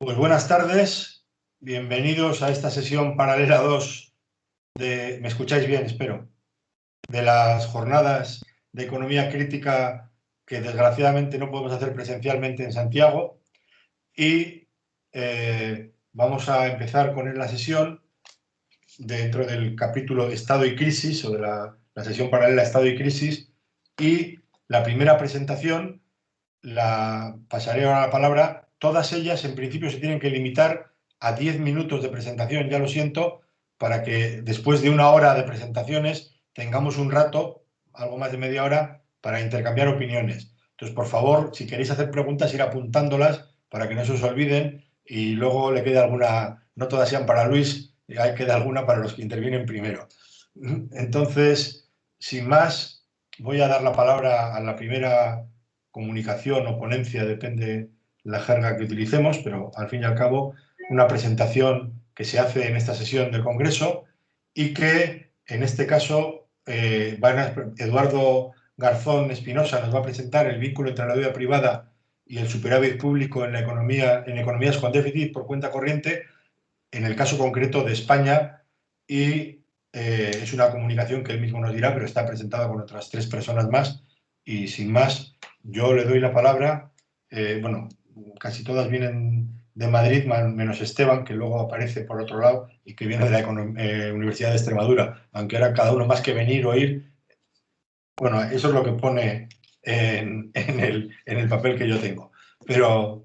Pues buenas tardes, bienvenidos a esta sesión paralela 2 de, ¿me escucháis bien? Espero, de las jornadas de economía crítica que desgraciadamente no podemos hacer presencialmente en Santiago y vamos a empezar con la sesión dentro del capítulo Estado y Crisis o de la sesión paralela Estado y Crisis, y la primera presentación la pasaré ahora la palabra. Todas ellas en principio se tienen que limitar a 10 minutos de presentación, ya lo siento, para que después de una hora de presentaciones tengamos un rato, algo más de media hora, para intercambiar opiniones. Entonces, por favor, si queréis hacer preguntas, ir apuntándolas para que no se os olviden y luego le quede alguna, no todas sean para Luis, hay queda alguna para los que intervienen primero. Entonces, sin más, voy a dar la palabra a la primera comunicación o ponencia, depende la jerga que utilicemos, pero al fin y al cabo una presentación que se hace en esta sesión del Congreso y que en este caso Eduardo Garzón Espinosa nos va a presentar el vínculo entre la deuda privada y el superávit público en la economía, en economías con déficit por cuenta corriente, en el caso concreto de España, y es una comunicación que él mismo nos dirá, pero está presentada con otras 3 personas más. Y sin más, yo le doy la palabra. Bueno, casi todas vienen de Madrid, menos Esteban, que luego aparece por otro lado y que viene de la Universidad de Extremadura, aunque ahora cada uno más que venir o ir. Bueno, eso es lo que pone en el papel que yo tengo. Pero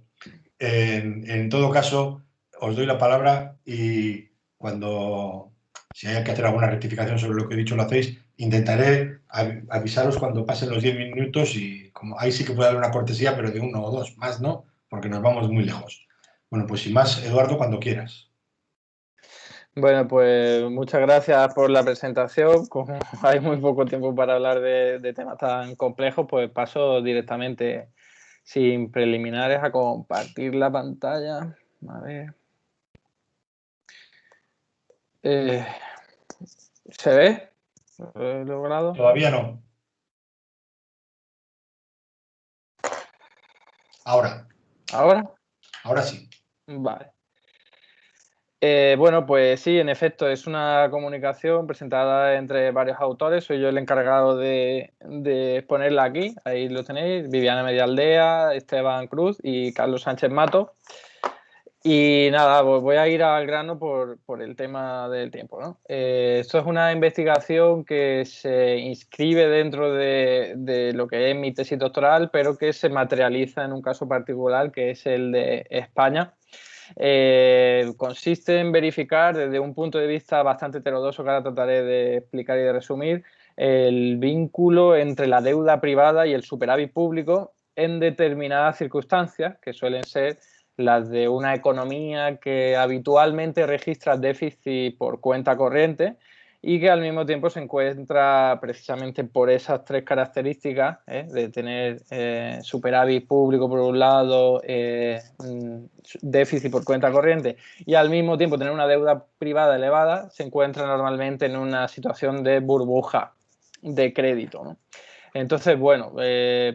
en todo caso, os doy la palabra y cuando, si hay que hacer alguna rectificación sobre lo que he dicho, lo hacéis. Intentaré avisaros cuando pasen los 10 minutos y como ahí sí que puede haber una cortesía, pero de 1 o 2, más no, porque nos vamos muy lejos. Bueno, pues sin más, Eduardo, cuando quieras. Bueno, pues muchas gracias por la presentación. Como hay muy poco tiempo para hablar de temas tan complejos, pues paso directamente, sin preliminares, a compartir la pantalla. A ver. ¿Se ve? ¿Lo he logrado? Todavía no. Ahora. ¿Ahora? Ahora sí. Vale. Bueno, pues sí, en efecto, es una comunicación presentada entre varios autores. Soy yo el encargado de exponerla aquí. Ahí lo tenéis: Viviana Medialdea, Esteban Cruz y Carlos Sánchez Mato. Y nada, pues voy a ir al grano por el tema del tiempo, ¿no? Esto es una investigación que se inscribe dentro de lo que es mi tesis doctoral, pero que se materializa en un caso particular, que es el de España. Consiste en verificar desde un punto de vista bastante heterodoxo, que ahora trataré de explicar y de resumir, el vínculo entre la deuda privada y el superávit público en determinadas circunstancias, que suelen ser las de una economía que habitualmente registra déficit por cuenta corriente y que al mismo tiempo se encuentra, precisamente por esas 3 características, de tener superávit público por un lado, déficit por cuenta corriente, y al mismo tiempo tener una deuda privada elevada, se encuentra normalmente en una situación de burbuja de crédito, ¿no? Entonces, bueno,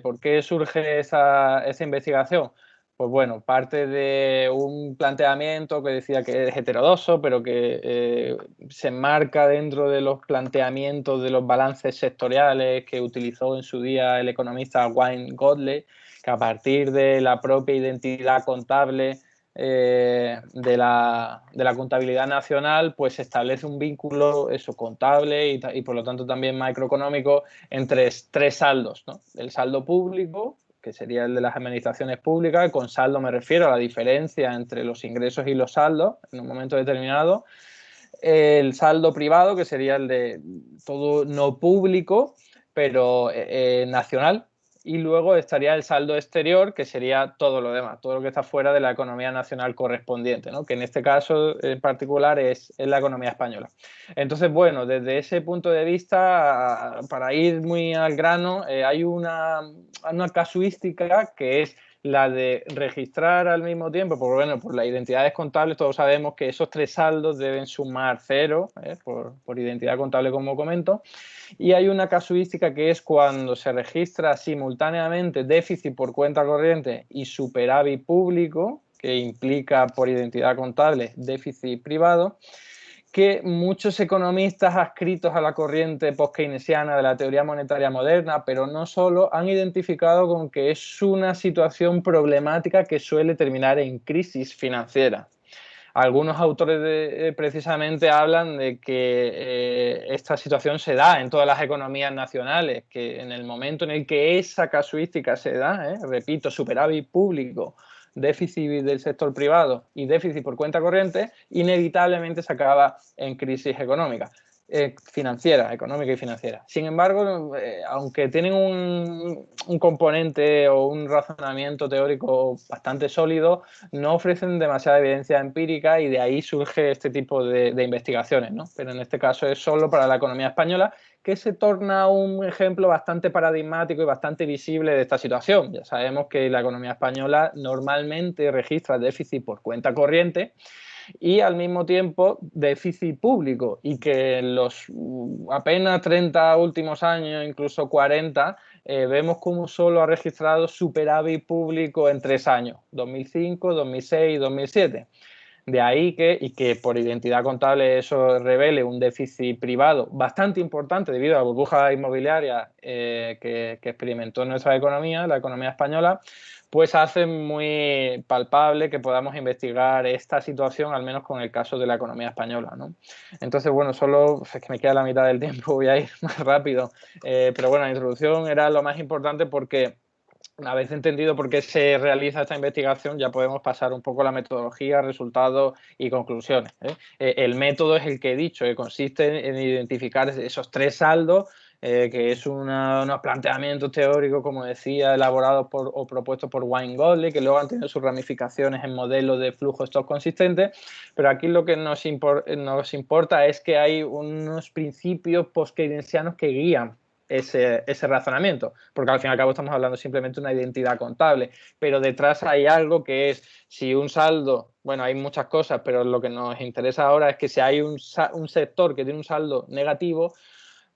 ¿por qué surge esa investigación? Pues bueno, parte de un planteamiento que decía que es heterodoxo, pero que se enmarca dentro de los planteamientos de los balances sectoriales que utilizó en su día el economista Wayne Godley, que a partir de la propia identidad contable de la contabilidad nacional, pues se establece un vínculo contable y por lo tanto también macroeconómico entre 3 saldos, ¿no? El saldo público, que sería el de las administraciones públicas. Con saldo me refiero a la diferencia entre los ingresos y los saldos en un momento determinado. El saldo privado, que sería el de todo no público, pero nacional. Y luego estaría el saldo exterior, que sería todo lo demás, todo lo que está fuera de la economía nacional correspondiente, ¿no? Que en este caso en particular es la economía española. Entonces, bueno, desde ese punto de vista, para ir muy al grano, hay una casuística que es la de registrar al mismo tiempo, por las identidades contables. Todos sabemos que esos 3 saldos deben sumar 0, por identidad contable, como comento. Y hay una casuística que es cuando se registra simultáneamente déficit por cuenta corriente y superávit público, que implica por identidad contable déficit privado, que muchos economistas adscritos a la corriente post-keynesiana de la teoría monetaria moderna, pero no solo, han identificado con que es una situación problemática que suele terminar en crisis financiera. Algunos autores precisamente hablan de que esta situación se da en todas las economías nacionales, que en el momento en el que esa casuística se da, repito, superávit público, déficit del sector privado y déficit por cuenta corriente, inevitablemente se acaba en crisis económica. Financiera, económica y financiera. Sin embargo, aunque tienen un componente o un razonamiento teórico bastante sólido, no ofrecen demasiada evidencia empírica y de ahí surge este tipo de investigaciones, ¿no? Pero en este caso es solo para la economía española, que se torna un ejemplo bastante paradigmático y bastante visible de esta situación. Ya sabemos que la economía española normalmente registra déficit por cuenta corriente y al mismo tiempo déficit público, y que en los apenas 30 últimos años, incluso 40, vemos como solo ha registrado superávit público en 3 años, 2005, 2006 y 2007. De ahí que por identidad contable eso revele un déficit privado bastante importante debido a la burbuja inmobiliaria que experimentó nuestra economía, la economía española, pues hace muy palpable que podamos investigar esta situación, al menos con el caso de la economía española, ¿no? Entonces, bueno, solo es que me queda la mitad del tiempo, voy a ir más rápido, pero bueno, la introducción era lo más importante porque una vez entendido por qué se realiza esta investigación, ya podemos pasar un poco a la metodología, resultados y conclusiones. El método es el que he dicho, que consiste en identificar esos 3 saldos, que es unos planteamientos teóricos, como decía, elaborados o propuestos por Weingold, que luego han tenido sus ramificaciones en modelos de flujo stock consistentes, pero aquí lo que nos importa es que hay unos principios post-keynesianos que guían ese razonamiento, porque al fin y al cabo estamos hablando simplemente de una identidad contable, pero detrás hay algo que es, si un saldo, bueno, hay muchas cosas, pero lo que nos interesa ahora es que si hay un sector que tiene un saldo negativo,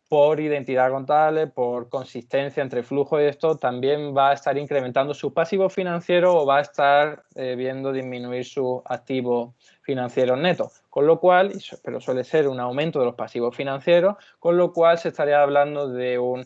por identidad contable, por consistencia entre flujo y esto, también va a estar incrementando su pasivo financiero o va a estar viendo disminuir sus activos financieros netos. Con lo cual, pero suele ser un aumento de los pasivos financieros, con lo cual se estaría hablando de un,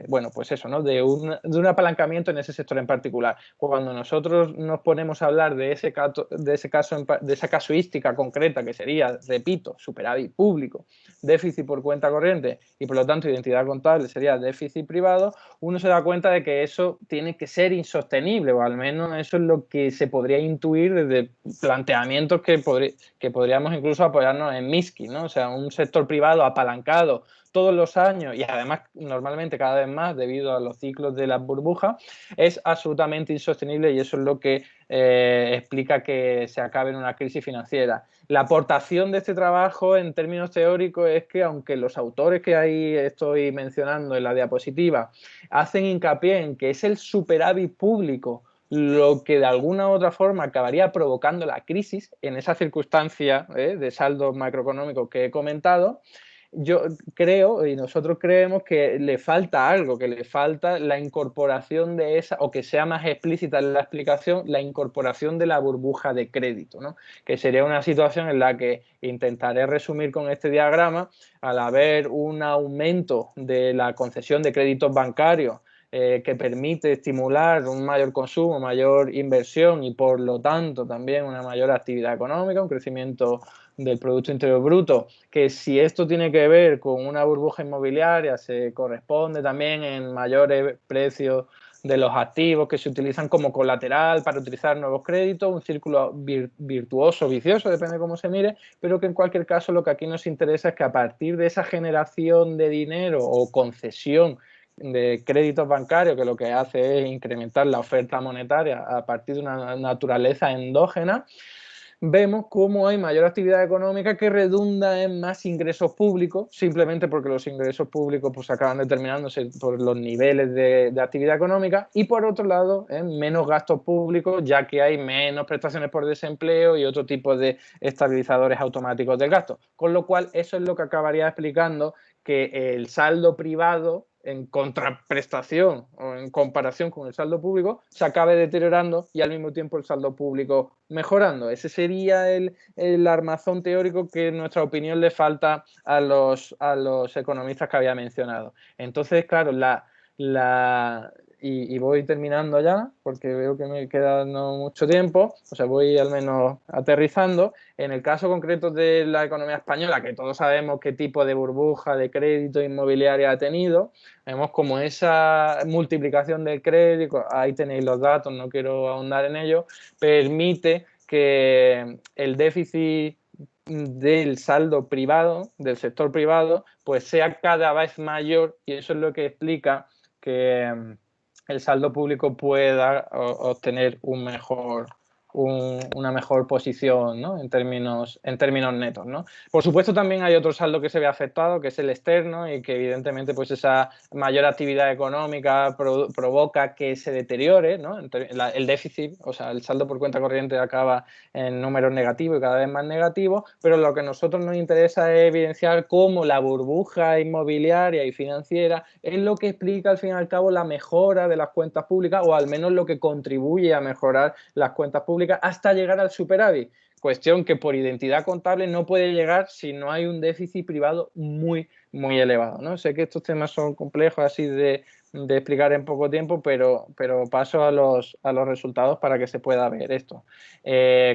bueno, pues eso, ¿no? De un apalancamiento en ese sector en particular. Cuando nosotros nos ponemos a hablar de esa casuística concreta, que sería, repito, superávit público, déficit por cuenta corriente y por lo tanto identidad contable sería déficit privado, uno se da cuenta de que eso tiene que ser insostenible, o al menos eso es lo que se podría intuir desde planteamientos que podríamos incluso apoyarnos en Minsky, ¿no? O sea, un sector privado apalancado todos los años y además normalmente cada vez más debido a los ciclos de las burbujas, es absolutamente insostenible y eso es lo que explica que se acabe en una crisis financiera. La aportación de este trabajo en términos teóricos es que aunque los autores que ahí estoy mencionando en la diapositiva hacen hincapié en que es el superávit público lo que de alguna u otra forma acabaría provocando la crisis en esa circunstancia de saldo macroeconómico que he comentado, yo creo y nosotros creemos que le falta algo, que le falta la incorporación de esa, o que sea más explícita en la explicación, la incorporación de la burbuja de crédito, ¿no? Que sería una situación en la que intentaré resumir con este diagrama, al haber un aumento de la concesión de créditos bancarios que permite estimular un mayor consumo, mayor inversión y por lo tanto también una mayor actividad económica, un crecimiento del Producto Interior Bruto, que si esto tiene que ver con una burbuja inmobiliaria, se corresponde también en mayores precios de los activos que se utilizan como colateral para utilizar nuevos créditos, un círculo virtuoso, vicioso, depende de cómo se mire, pero que en cualquier caso lo que aquí nos interesa es que a partir de esa generación de dinero o concesión de créditos bancarios, que lo que hace es incrementar la oferta monetaria a partir de una naturaleza endógena, vemos cómo hay mayor actividad económica que redunda en más ingresos públicos, simplemente porque los ingresos públicos pues acaban determinándose por los niveles de actividad económica, y por otro lado, menos gastos públicos, ya que hay menos prestaciones por desempleo y otro tipo de estabilizadores automáticos del gasto. Con lo cual, eso es lo que acabaría explicando que el saldo privado, en contraprestación o en comparación con el saldo público, se acabe deteriorando y al mismo tiempo el saldo público mejorando. Ese sería el armazón teórico que en nuestra opinión le falta a los economistas que había mencionado. Entonces, claro, y voy terminando ya, porque veo que me queda no mucho tiempo, o sea, voy al menos aterrizando. En el caso concreto de la economía española, que todos sabemos qué tipo de burbuja de crédito inmobiliaria ha tenido, vemos como esa multiplicación del crédito, ahí tenéis los datos, no quiero ahondar en ello, permite que el déficit del saldo privado, del sector privado, pues sea cada vez mayor, y eso es lo que explica que el saldo público pueda obtener una mejor posición, ¿no? en términos netos, ¿no? Por supuesto, también hay otro saldo que se ve afectado, que es el externo, y que evidentemente pues esa mayor actividad económica provoca que se deteriore, ¿no? El déficit, o sea, el saldo por cuenta corriente acaba en números negativos y cada vez más negativos, pero lo que a nosotros nos interesa es evidenciar cómo la burbuja inmobiliaria y financiera es lo que explica al fin y al cabo la mejora de las cuentas públicas, o al menos lo que contribuye a mejorar las cuentas públicas hasta llegar al superávit, cuestión que por identidad contable no puede llegar si no hay un déficit privado muy, muy elevado, ¿no? Sé que estos temas son complejos así de explicar en poco tiempo, pero paso a los resultados para que se pueda ver esto.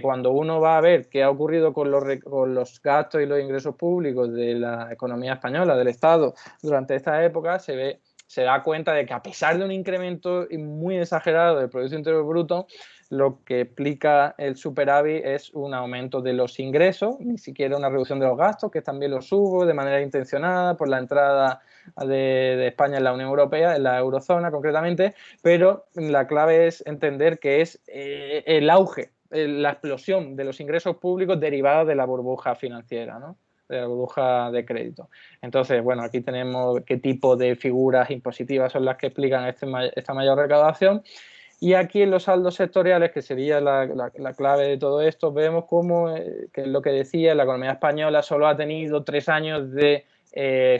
Cuando uno va a ver qué ha ocurrido con los gastos y los ingresos públicos de la economía española, del Estado, durante esta época, se da cuenta de que a pesar de un incremento muy exagerado del Producto Interior Bruto, lo que explica el superávit es un aumento de los ingresos, ni siquiera una reducción de los gastos, que también los hubo de manera intencionada por la entrada de España en la Unión Europea, en la eurozona concretamente, pero la clave es entender que es el auge, la explosión de los ingresos públicos derivados de la burbuja financiera, ¿no? De la burbuja de crédito. Entonces, bueno, aquí tenemos qué tipo de figuras impositivas son las que explican esta mayor recaudación. Y aquí en los saldos sectoriales, que sería la clave de todo esto, vemos cómo, que es lo que decía, la economía española solo ha tenido 3 años de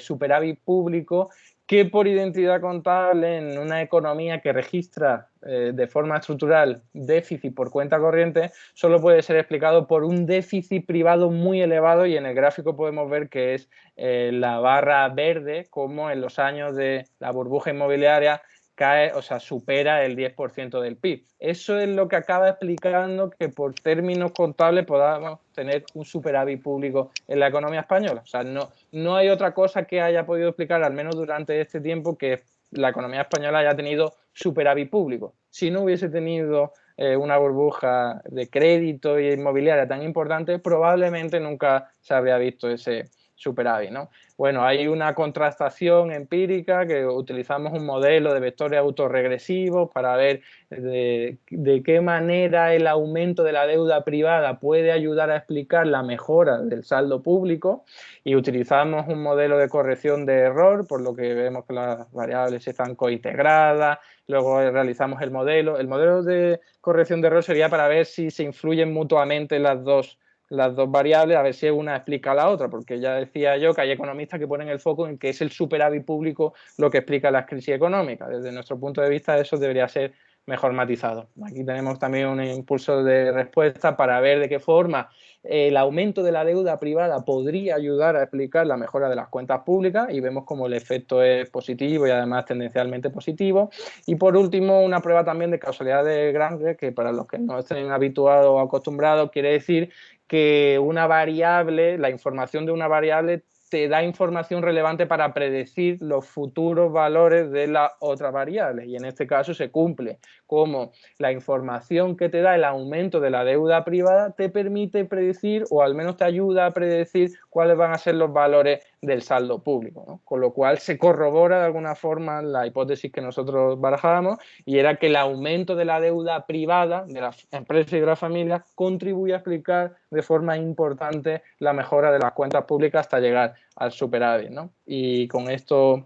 superávit público, que por identidad contable en una economía que registra de forma estructural déficit por cuenta corriente, solo puede ser explicado por un déficit privado muy elevado, y en el gráfico podemos ver que es la barra verde, como en los años de la burbuja inmobiliaria cae, o sea, supera el 10% del PIB. Eso es lo que acaba explicando que por términos contables podamos tener un superávit público en la economía española. O sea, no hay otra cosa que haya podido explicar, al menos durante este tiempo, que la economía española haya tenido superávit público. Si no hubiese tenido una burbuja de crédito y inmobiliaria tan importante, probablemente nunca se habría visto ese superávit, ¿no? Bueno, hay una contrastación empírica, que utilizamos un modelo de vectores autorregresivos para ver de qué manera el aumento de la deuda privada puede ayudar a explicar la mejora del saldo público, y utilizamos un modelo de corrección de error, por lo que vemos que las variables están cointegradas. Luego realizamos el modelo. El modelo de corrección de error sería para ver si se influyen mutuamente las dos variables, a ver si una explica a la otra, porque ya decía yo que hay economistas que ponen el foco en que es el superávit público lo que explica las crisis económicas. Desde nuestro punto de vista, eso debería ser mejor matizado. Aquí tenemos también un impulso de respuesta para ver de qué forma el aumento de la deuda privada podría ayudar a explicar la mejora de las cuentas públicas, y vemos como el efecto es positivo y además tendencialmente positivo. Y por último, una prueba también de causalidad de Granger, que para los que no estén habituados o acostumbrados quiere decir que una variable, la información de una variable te da información relevante para predecir los futuros valores de la otra variable, y en este caso se cumple, como la información que te da el aumento de la deuda privada te permite predecir, o al menos te ayuda a predecir, cuáles van a ser los valores del saldo público, ¿no? Con lo cual se corrobora de alguna forma la hipótesis que nosotros barajábamos, y era que el aumento de la deuda privada de las empresas y de las familias contribuye a explicar de forma importante la mejora de las cuentas públicas hasta llegar al superávit, ¿no? Y con esto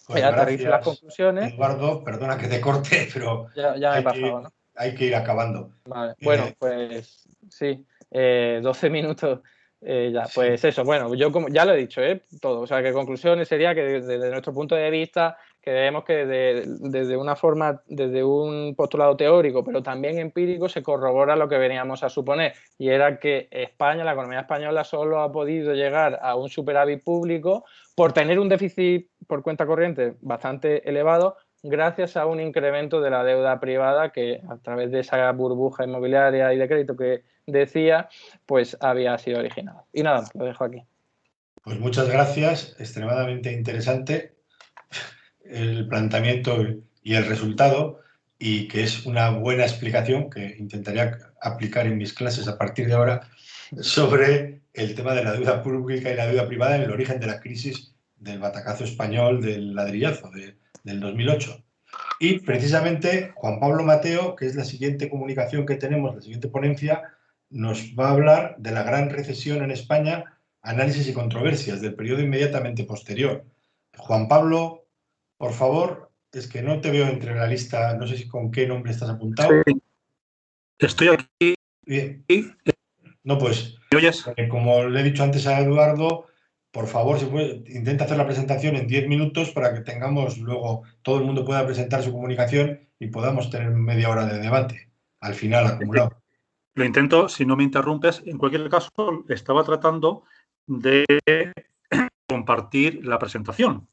Pues aterrizo las gracias, conclusiones. Eduardo. Perdona que te corte, pero Ya me he pasado, ¿no? hay que ir acabando. Vale. Bueno, pues sí, 12 minutos Pues eso, bueno, yo como ya lo he dicho, todo. O sea, que conclusiones sería que desde nuestro punto de vista creemos que desde una forma, desde un postulado teórico, pero también empírico, se corrobora lo que veníamos a suponer, y era que España, la economía española, solo ha podido llegar a un superávit público por tener un déficit por cuenta corriente bastante elevado, gracias a un incremento de la deuda privada que, a través de esa burbuja inmobiliaria y de crédito que decía, pues había sido originado. Y nada, lo dejo aquí. Pues muchas gracias, extremadamente interesante el planteamiento y el resultado, y que es una buena explicación que intentaría aplicar en mis clases a partir de ahora sobre el tema de la deuda pública y la deuda privada en el origen de la crisis del batacazo español del ladrillazo del 2008. Y precisamente Juan Pablo Mateo, que es la siguiente comunicación que tenemos, la siguiente ponencia, nos va a hablar de la gran recesión en España, análisis y controversias del periodo inmediatamente posterior. Juan Pablo, por favor, es que no te veo entre la lista, no sé si con qué nombre estás apuntado. Sí. Estoy aquí. Bien. No, pues, ¿Me oyes? como le he dicho antes a Eduardo, por favor, si puede, intenta hacer la presentación en 10 minutos para que tengamos luego, todo el mundo pueda presentar su comunicación y podamos tener media hora de debate al final acumulado. Lo intento, si no me interrumpes. En cualquier caso, estaba tratando de compartir la presentación.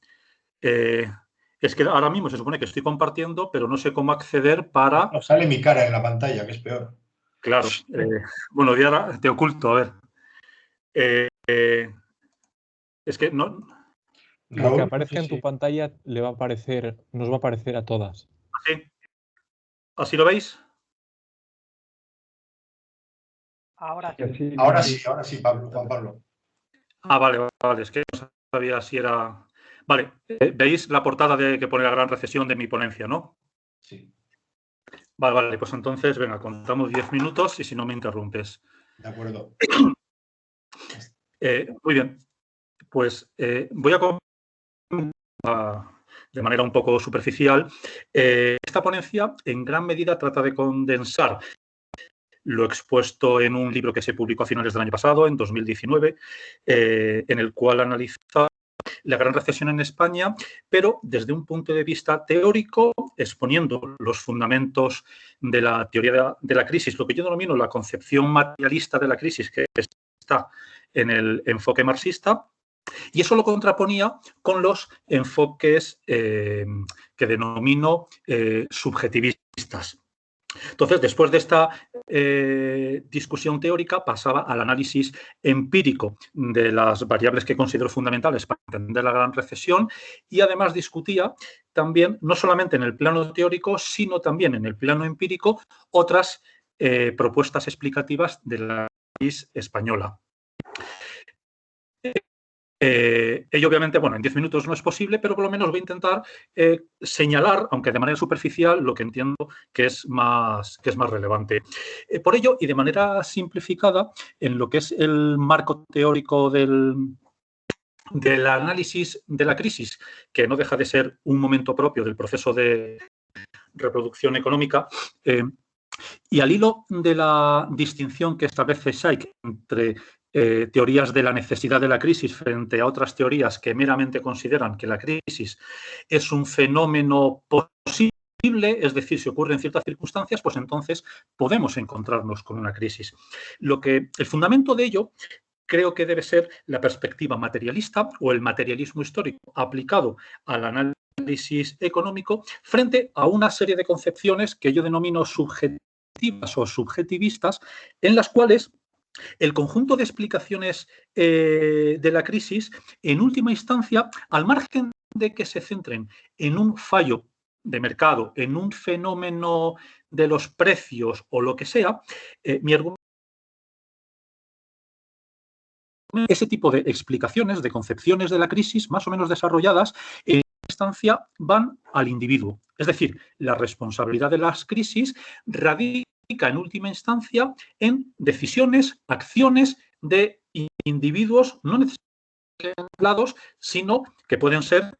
Es que ahora mismo se supone que estoy compartiendo, pero no sé cómo acceder para... No, sale mi cara en la pantalla, que es peor. Claro. Bueno, y ahora te oculto, a ver. Es que no... Lo que aparezca en tu pantalla le va a aparecer, nos va a aparecer a todas. ¿Sí? ¿Así lo veis? Ahora sí. Ahora sí, Pablo, Juan Pablo. Ah, vale, es que no sabía si era... Vale, ¿veis la portada que pone la gran recesión de mi ponencia, no? Sí. Vale, pues entonces, venga, contamos 10 minutos y si no me interrumpes. De acuerdo. Muy bien, pues voy a comentar de manera un poco superficial. Esta ponencia en gran medida trata de condensar lo expuesto en un libro que se publicó a finales del año pasado, en 2019, en el cual analiza la gran recesión en España, pero desde un punto de vista teórico, exponiendo los fundamentos de la teoría de la crisis, lo que yo denomino la concepción materialista de la crisis, que está en el enfoque marxista, y eso lo contraponía con los enfoques que denomino subjetivistas. Entonces, después de esta discusión teórica, pasaba al análisis empírico de las variables que considero fundamentales para entender la gran recesión, y además discutía también, no solamente en el plano teórico, sino también en el plano empírico, otras propuestas explicativas de la crisis española. Ello obviamente, bueno, en 10 minutos no es posible, pero por lo menos voy a intentar señalar, aunque de manera superficial, lo que entiendo que es más relevante. Por ello, y de manera simplificada, en lo que es el marco teórico del análisis de la crisis, que no deja de ser un momento propio del proceso de reproducción económica, y al hilo de la distinción que establece Sayk entre teorías de la necesidad de la crisis frente a otras teorías que meramente consideran que la crisis es un fenómeno posible, es decir, si ocurre en ciertas circunstancias, pues entonces podemos encontrarnos con una crisis. El fundamento de ello creo que debe ser la perspectiva materialista o el materialismo histórico aplicado al análisis económico frente a una serie de concepciones que yo denomino subjetivas o subjetivistas, en las cuales el conjunto de explicaciones de la crisis, en última instancia, al margen de que se centren en un fallo de mercado, en un fenómeno de los precios o lo que sea, mi argumento, ese tipo de explicaciones, de concepciones de la crisis más o menos desarrolladas, en instancia van al individuo. Es decir, la responsabilidad de las crisis radica en última instancia en decisiones, acciones de individuos no necesariamente aislados, sino que pueden ser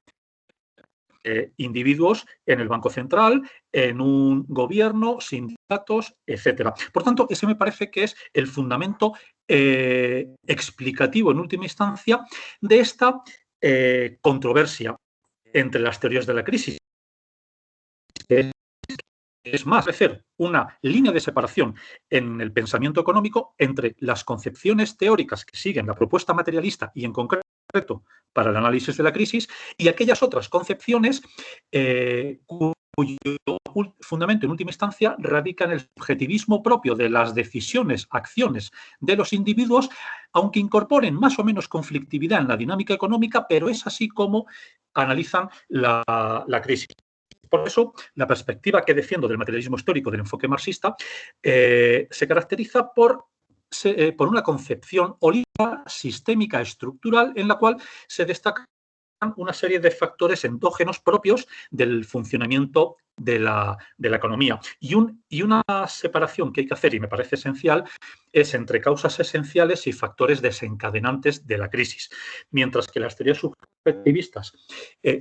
individuos en el Banco Central, en un gobierno, sindicatos, etcétera. Por tanto, ese me parece que es el fundamento explicativo, en última instancia, de esta controversia entre las teorías de la crisis. Es más, hacer una línea de separación en el pensamiento económico entre las concepciones teóricas que siguen la propuesta materialista y, en concreto, para el análisis de la crisis, y aquellas otras concepciones cuyo fundamento, en última instancia, radica en el subjetivismo propio de las decisiones, acciones de los individuos, aunque incorporen más o menos conflictividad en la dinámica económica, pero es así como analizan la crisis. Por eso, la perspectiva que defiendo del materialismo histórico, del enfoque marxista, se caracteriza por una concepción holística, sistémica, estructural, en la cual se destacan una serie de factores endógenos propios del funcionamiento de la economía. Y una separación que hay que hacer, y me parece esencial, es entre causas esenciales y factores desencadenantes de la crisis. Mientras que las teorías subjetivistas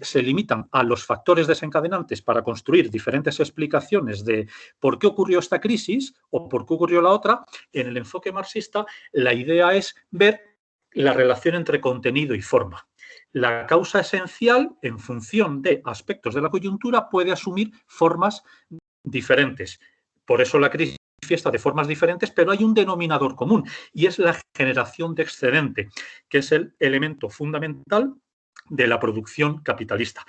se limitan a los factores desencadenantes para construir diferentes explicaciones de por qué ocurrió esta crisis o por qué ocurrió la otra, en el enfoque marxista la idea es ver la relación entre contenido y forma. La causa esencial, en función de aspectos de la coyuntura, puede asumir formas diferentes. Por eso la crisis manifiesta de formas diferentes, pero hay un denominador común, y es la generación de excedente, que es el elemento fundamental de la producción capitalista.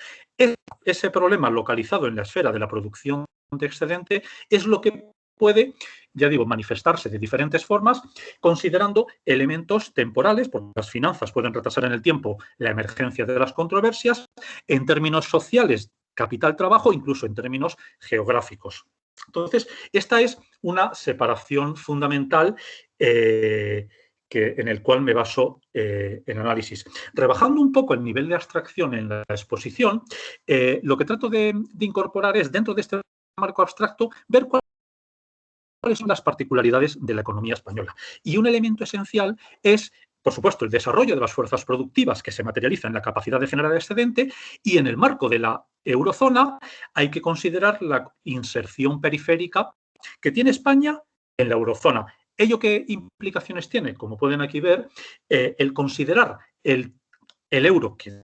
Ese problema localizado en la esfera de la producción de excedente es lo que puede, ya digo, manifestarse de diferentes formas, considerando elementos temporales, porque las finanzas pueden retrasar en el tiempo la emergencia de las controversias, en términos sociales, capital-trabajo, incluso en términos geográficos. Entonces, esta es una separación fundamental en el cual me baso en análisis. Rebajando un poco el nivel de abstracción en la exposición, lo que trato de incorporar es, dentro de este marco abstracto, ver cuáles son las particularidades de la economía española. Y un elemento esencial es, por supuesto, el desarrollo de las fuerzas productivas que se materializa en la capacidad de generar excedente, y en el marco de la eurozona hay que considerar la inserción periférica que tiene España en la eurozona. ¿Ello qué implicaciones tiene? Como pueden aquí ver, el considerar el euro, que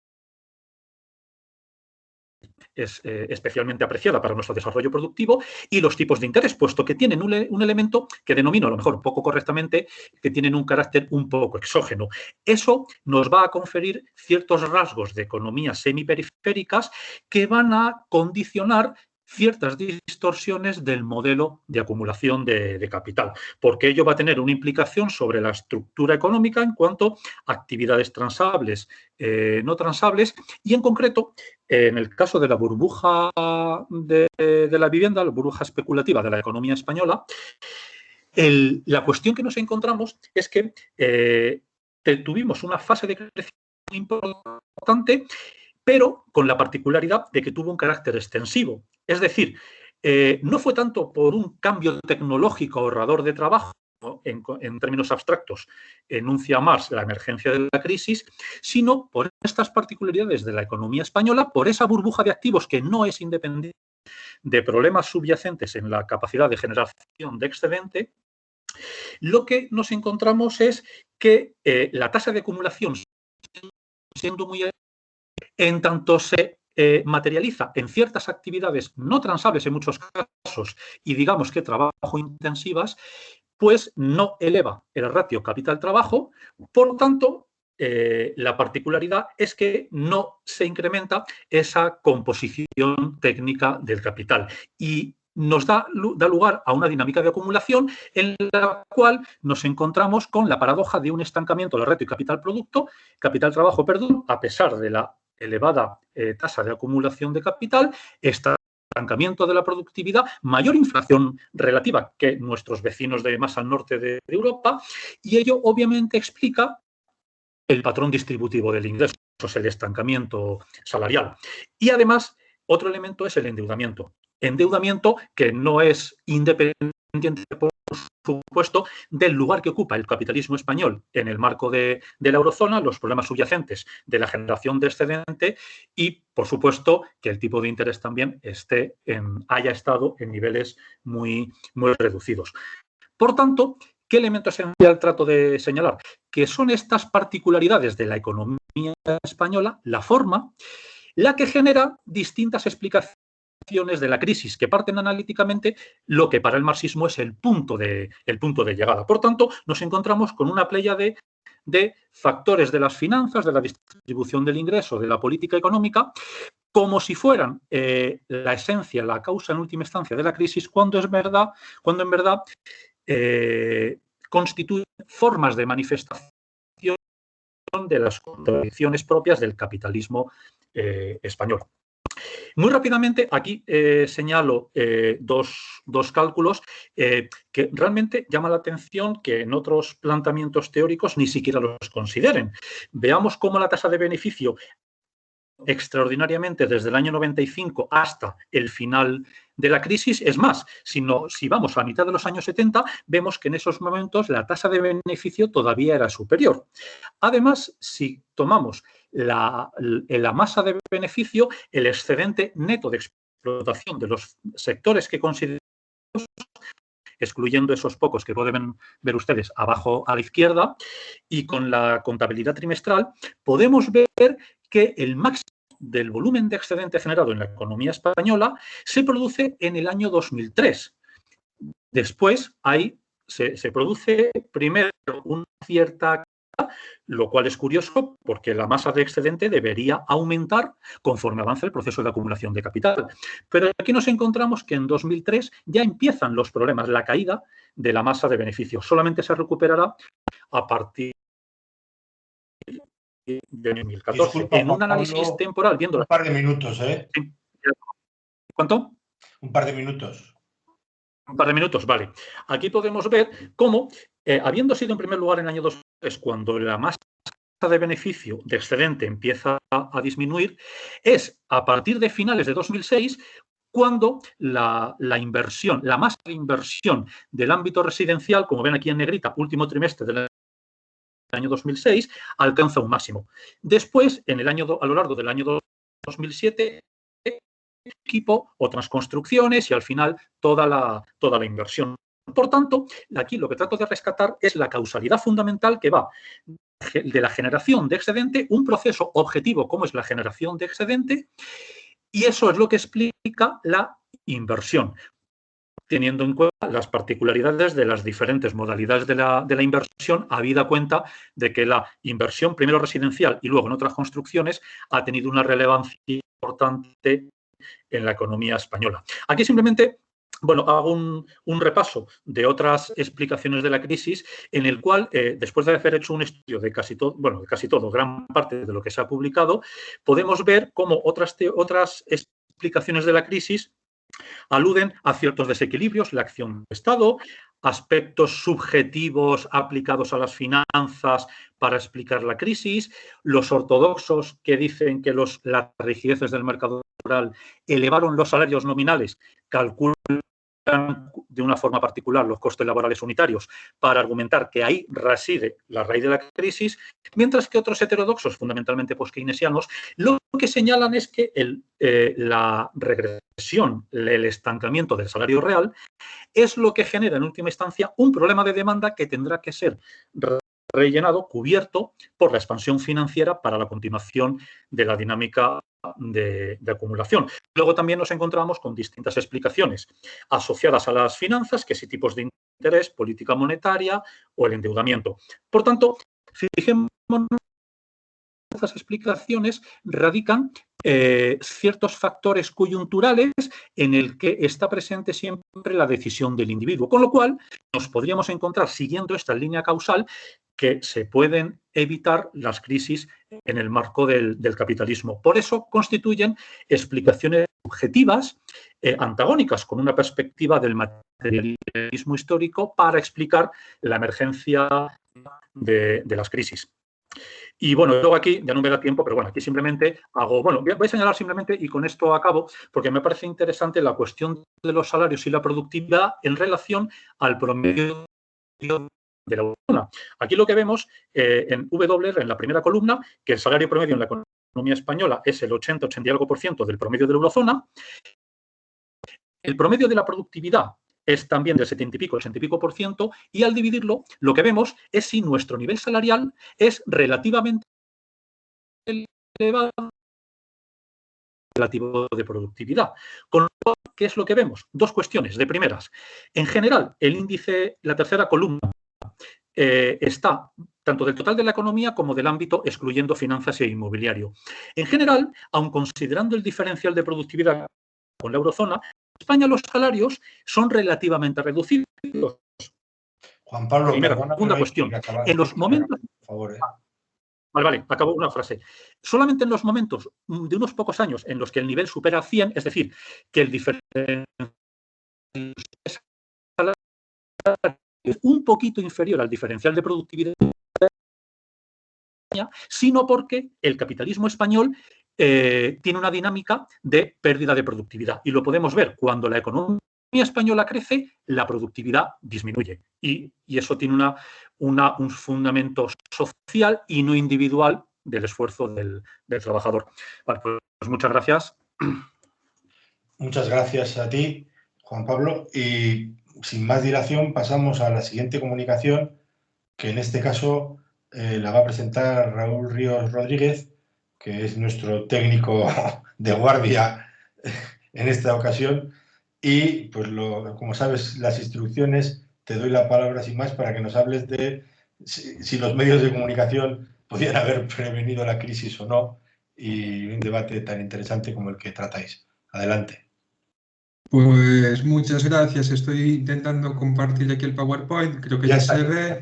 es especialmente apreciada para nuestro desarrollo productivo, y los tipos de interés, puesto que tienen un elemento que denomino, a lo mejor un poco correctamente, que tienen un carácter un poco exógeno. Eso nos va a conferir ciertos rasgos de economías semiperiféricas que van a condicionar ciertas distorsiones del modelo de acumulación de capital, porque ello va a tener una implicación sobre la estructura económica en cuanto a actividades transables, no transables, y en concreto, en el caso de la burbuja de la vivienda, la burbuja especulativa de la economía española, la cuestión que nos encontramos es que tuvimos una fase de crecimiento muy importante, pero con la particularidad de que tuvo un carácter extensivo. Es decir, no fue tanto por un cambio tecnológico ahorrador de trabajo, ¿no? En términos abstractos, enuncia Marx la emergencia de la crisis, sino por estas particularidades de la economía española, por esa burbuja de activos que no es independiente de problemas subyacentes en la capacidad de generación de excedente. Lo que nos encontramos es que la tasa de acumulación, siendo muy en tanto se materializa en ciertas actividades no transables en muchos casos y digamos que trabajo intensivas, pues no eleva el ratio capital-trabajo. Por lo tanto, la particularidad es que no se incrementa esa composición técnica del capital y nos da lugar a una dinámica de acumulación en la cual nos encontramos con la paradoja de un estancamiento del ratio capital-producto, capital-trabajo, perdón, a pesar de la elevada tasa de acumulación de capital, estancamiento de la productividad, mayor inflación relativa que nuestros vecinos de más al norte de Europa, y ello obviamente explica el patrón distributivo del ingreso, el estancamiento salarial. Y además, otro elemento es el endeudamiento. Endeudamiento que no es independiente, por supuesto, del lugar que ocupa el capitalismo español en el marco de la eurozona, los problemas subyacentes de la generación de excedente y, por supuesto, que el tipo de interés también haya estado en niveles muy, muy reducidos. Por tanto, ¿qué elemento esencial trato de señalar? Que son estas particularidades de la economía española, la forma, la que genera distintas explicaciones de la crisis que parten analíticamente lo que para el marxismo es el punto de llegada. Por tanto, nos encontramos con una pléyade de factores de las finanzas, de la distribución del ingreso, de la política económica, como si fueran la esencia, la causa en última instancia de la crisis, cuando en verdad constituyen formas de manifestación de las contradicciones propias del capitalismo español. Muy rápidamente, aquí señalo dos cálculos que realmente llama la atención que en otros planteamientos teóricos ni siquiera los consideren. Veamos cómo la tasa de beneficio extraordinariamente desde el año 95 hasta el final de la crisis. Es más, si vamos a la mitad de los años 70, vemos que en esos momentos la tasa de beneficio todavía era superior. Además, si tomamos la masa de beneficio, el excedente neto de explotación de los sectores que consideramos, excluyendo esos pocos que pueden ver ustedes abajo a la izquierda, y con la contabilidad trimestral, podemos ver que el máximo del volumen de excedente generado en la economía española se produce en el año 2003. Después, ahí se produce primero una cierta, lo cual es curioso porque la masa de excedente debería aumentar conforme avanza el proceso de acumulación de capital. Pero aquí nos encontramos que en 2003 ya empiezan los problemas, la caída de la masa de beneficios. Solamente se recuperará a partir de 2014. Disculpa, en un análisis Pablo, temporal, viendo... Un par de minutos, ¿eh? ¿Cuánto? Un par de minutos. Un par de minutos, vale. Aquí podemos ver cómo, habiendo sido en primer lugar en el año 2003, cuando la masa de beneficio de excedente empieza a disminuir, es a partir de finales de 2006 cuando la inversión, la masa de inversión del ámbito residencial, como ven aquí en negrita, último trimestre del año 2006, alcanza un máximo. Después, a lo largo del año 2007, equipo, otras construcciones y al final toda la inversión. Por tanto, aquí lo que trato de rescatar es la causalidad fundamental que va de la generación de excedente, un proceso objetivo como es la generación de excedente, y eso es lo que explica la inversión, teniendo en cuenta las particularidades de las diferentes modalidades de la inversión, habida cuenta de que la inversión, primero residencial y luego en otras construcciones, ha tenido una relevancia importante en la economía española. Aquí simplemente, hago un repaso de otras explicaciones de la crisis en el cual, después de haber hecho un estudio de casi todo, gran parte de lo que se ha publicado, podemos ver cómo otras explicaciones de la crisis aluden a ciertos desequilibrios, la acción del Estado, aspectos subjetivos aplicados a las finanzas para explicar la crisis, los ortodoxos que dicen que las rigideces del mercado laboral elevaron los salarios nominales, calculan de una forma particular los costes laborales unitarios para argumentar que ahí reside la raíz de la crisis, mientras que otros heterodoxos, fundamentalmente post-keynesianos, lo que señalan es que la regresión, el estancamiento del salario real es lo que genera en última instancia un problema de demanda que tendrá que ser rellenado, cubierto por la expansión financiera para la continuación de la dinámica de acumulación. Luego también nos encontramos con distintas explicaciones asociadas a las finanzas, que si tipos de interés, política monetaria o el endeudamiento. Por tanto, fijémonos, estas explicaciones radican ciertos factores coyunturales en el que está presente siempre la decisión del individuo, con lo cual nos podríamos encontrar, siguiendo esta línea causal, que se pueden evitar las crisis en el marco del capitalismo. Por eso constituyen explicaciones objetivas, antagónicas, con una perspectiva del materialismo histórico para explicar la emergencia de las crisis. Y bueno, luego aquí, ya no me da tiempo, pero bueno, aquí simplemente hago, bueno, voy a señalar simplemente, y con esto acabo, porque me parece interesante la cuestión de los salarios y la productividad en relación al promedio de la eurozona. Aquí lo que vemos en W, en la primera columna, que el salario promedio en la economía española es el 80 y algo por ciento del promedio de la eurozona. El promedio de la productividad es también del 70 y pico, 80 y pico por ciento, y al dividirlo, lo que vemos es si nuestro nivel salarial es relativamente elevado relativo de productividad. Con lo cual, ¿qué es lo que vemos? Dos cuestiones de primeras. En general, el índice, la tercera columna, está tanto del total de la economía como del ámbito excluyendo finanzas e inmobiliario. En general, aun considerando el diferencial de productividad con la eurozona, en España los salarios son relativamente reducidos. Juan Pablo, primera, segunda cuestión. En los momentos... Por favor, Vale, acabo una frase. Solamente en los momentos de unos pocos años en los que el nivel supera 100, es decir, que el diferencial es un poquito inferior al diferencial de productividad, sino porque el capitalismo español tiene una dinámica de pérdida de productividad. Y lo podemos ver cuando la economía española crece, la productividad disminuye. Y eso tiene un fundamento social y no individual del esfuerzo del trabajador. Vale, pues muchas gracias. Muchas gracias a ti, Juan Pablo. Y sin más dilación pasamos a la siguiente comunicación, que en este caso la va a presentar Raúl Ríos Rodríguez, que es nuestro técnico de guardia en esta ocasión. Y, pues, como sabes, las instrucciones, te doy la palabra sin más para que nos hables de si los medios de comunicación podían haber prevenido la crisis o no, y un debate tan interesante como el que tratáis. Adelante. Pues muchas gracias. Estoy intentando compartir aquí el PowerPoint, creo que ya se ve.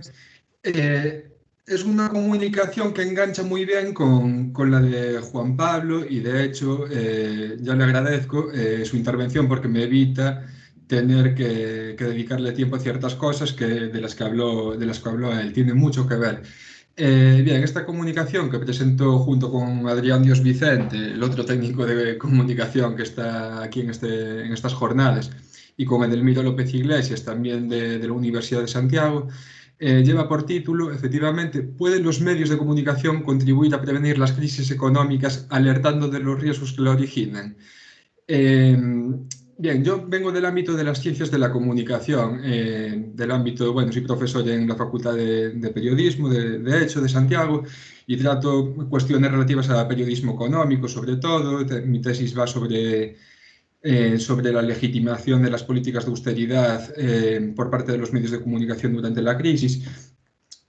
Es una comunicación que engancha muy bien con la de Juan Pablo y, de hecho, ya le agradezco su intervención porque me evita tener que dedicarle tiempo a ciertas cosas de las que habló él. Tiene mucho que ver. Bien, esta comunicación que presento junto con Adrián Dios Vicente, el otro técnico de comunicación que está aquí en estas jornadas, y con Edelmiro López Iglesias, también de la Universidad de Santiago, lleva por título, efectivamente, ¿pueden los medios de comunicación contribuir a prevenir las crisis económicas alertando de los riesgos que la originan? Bien, yo vengo del ámbito de las ciencias de la comunicación, del ámbito, bueno, soy profesor en la Facultad de Periodismo, de hecho, de Santiago, y trato cuestiones relativas al periodismo económico, sobre todo. Mi tesis va sobre la legitimación de las políticas de austeridad por parte de los medios de comunicación durante la crisis.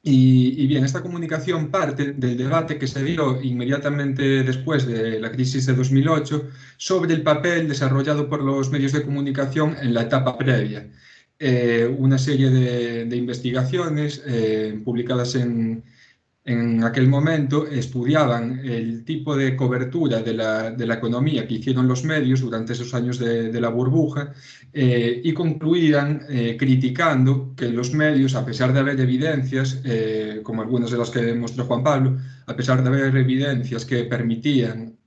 Y bien, esta comunicación parte del debate que se dio inmediatamente después de la crisis de 2008 sobre el papel desarrollado por los medios de comunicación en la etapa previa. Una serie de investigaciones publicadas en aquel momento estudiaban el tipo de cobertura de la economía que hicieron los medios durante esos años de la burbuja y concluían criticando que los medios, a pesar de haber evidencias, como algunas de las que mostró Juan Pablo, a pesar de haber evidencias que permitían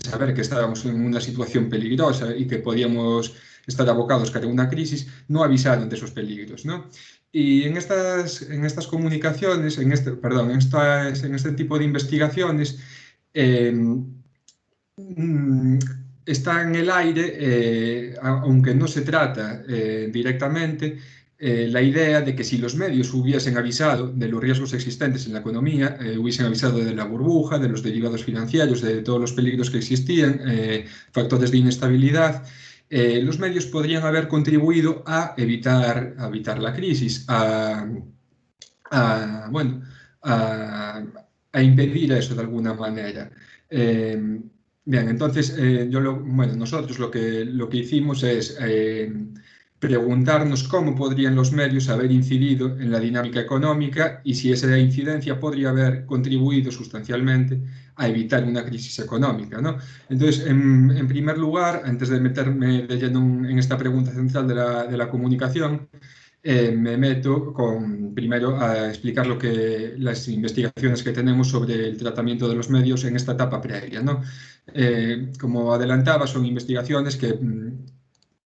saber que estábamos en una situación peligrosa y que podíamos estar abocados a una crisis, no avisaron de esos peligros, ¿no? Y en estas comunicaciones, en este tipo de investigaciones, está en el aire, aunque no se trata directamente, la idea de que si los medios hubiesen avisado de los riesgos existentes en la economía, hubiesen avisado de la burbuja, de los derivados financieros, de todos los peligros que existían, factores de inestabilidad, los medios podrían haber contribuido a evitar la crisis, a impedir eso de alguna manera. Bien, entonces nosotros lo que hicimos es preguntarnos cómo podrían los medios haber incidido en la dinámica económica y si esa incidencia podría haber contribuido sustancialmente a evitar una crisis económica, ¿no? Entonces, en primer lugar, antes de meterme de lleno en esta pregunta central de la comunicación, me meto primero a explicar las investigaciones que tenemos sobre el tratamiento de los medios en esta etapa previa, ¿no? Como adelantaba, son investigaciones que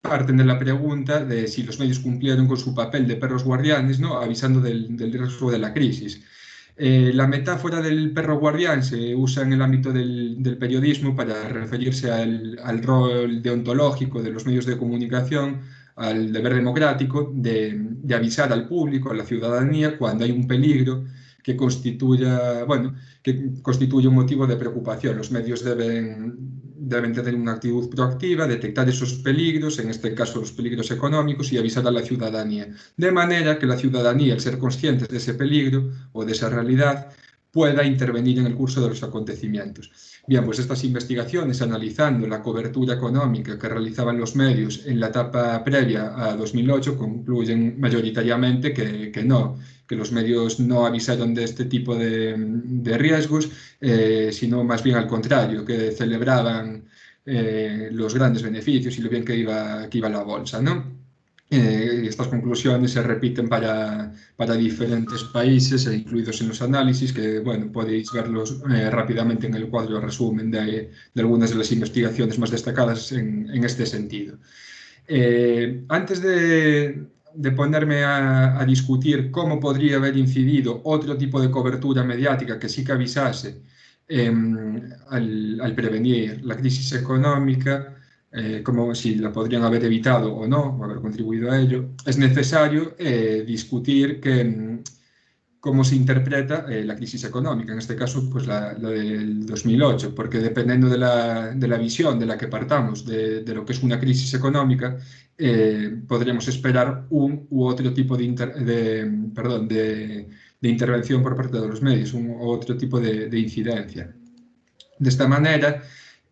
parten de la pregunta de si los medios cumplieron con su papel de perros guardianes, ¿no? Avisando del riesgo de la crisis. La metáfora del perro guardián se usa en el ámbito del periodismo para referirse al rol deontológico de los medios de comunicación, al deber democrático de avisar al público, a la ciudadanía, cuando hay un peligro que constituye un motivo de preocupación. Los medios deben tener una actitud proactiva, detectar esos peligros, en este caso los peligros económicos, y avisar a la ciudadanía. De manera que la ciudadanía, al ser conscientes de ese peligro o de esa realidad, pueda intervenir en el curso de los acontecimientos. Bien, pues estas investigaciones, analizando la cobertura económica que realizaban los medios en la etapa previa a 2008, concluyen mayoritariamente que los medios no avisaron de este tipo de riesgos, sino más bien al contrario, que celebraban los grandes beneficios y lo bien que iba la bolsa, ¿no? Estas conclusiones se repiten para diferentes países, incluidos en los análisis, que bueno, podéis verlos rápidamente en el cuadro resumen de algunas de las investigaciones más destacadas en este sentido. Antes de ponerme a discutir cómo podría haber incidido otro tipo de cobertura mediática que sí que avisase al prevenir la crisis económica, como si la podrían haber evitado o no, o haber contribuido a ello, es necesario discutir cómo se interpreta la crisis económica, en este caso pues la del 2008, porque dependiendo de la visión de la que partamos de lo que es una crisis económica, podremos esperar un u otro tipo de intervención por parte de los medios, un u otro tipo de incidencia. De esta manera,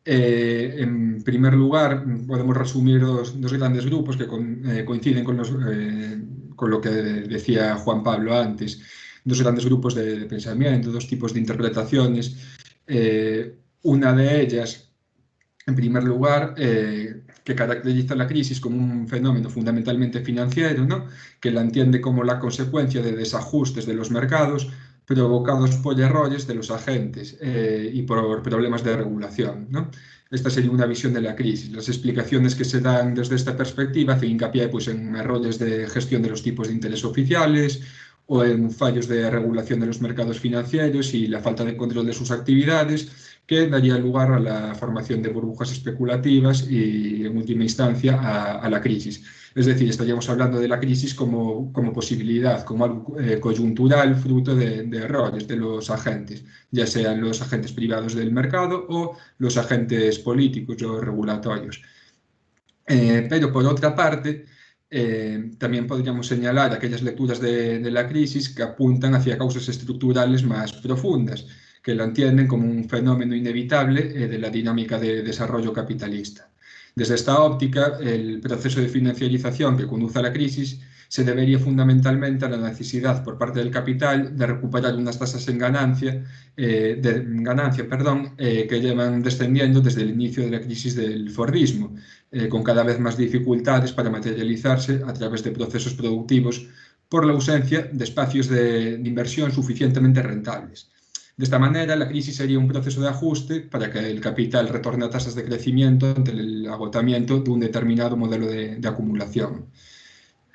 en primer lugar, podemos resumir dos grandes grupos que coinciden con lo que decía Juan Pablo antes. Dos grandes grupos de pensamiento, dos tipos de interpretaciones. Una de ellas, en primer lugar, que caracteriza la crisis como un fenómeno fundamentalmente financiero, ¿no? Que la entiende como la consecuencia de desajustes de los mercados provocados por errores de los agentes y por problemas de regulación, ¿no? Esta sería una visión de la crisis. Las explicaciones que se dan desde esta perspectiva hacen hincapié pues, en errores de gestión de los tipos de interés oficiales o en fallos de regulación de los mercados financieros y la falta de control de sus actividades, que daría lugar a la formación de burbujas especulativas y, en última instancia, a la crisis. Es decir, estaríamos hablando de la crisis como posibilidad, como algo coyuntural, fruto de errores de los agentes, ya sean los agentes privados del mercado o los agentes políticos o regulatorios. Pero, por otra parte, también podríamos señalar aquellas lecturas de la crisis que apuntan hacia causas estructurales más profundas, que la entienden como un fenómeno inevitable de la dinámica de desarrollo capitalista. Desde esta óptica, el proceso de financiarización que conduce a la crisis se debería fundamentalmente a la necesidad por parte del capital de recuperar unas tasas en ganancia, que llevan descendiendo desde el inicio de la crisis del Fordismo, con cada vez más dificultades para materializarse a través de procesos productivos por la ausencia de espacios de inversión suficientemente rentables. De esta manera, la crisis sería un proceso de ajuste para que el capital retorne a tasas de crecimiento ante el agotamiento de un determinado modelo de acumulación.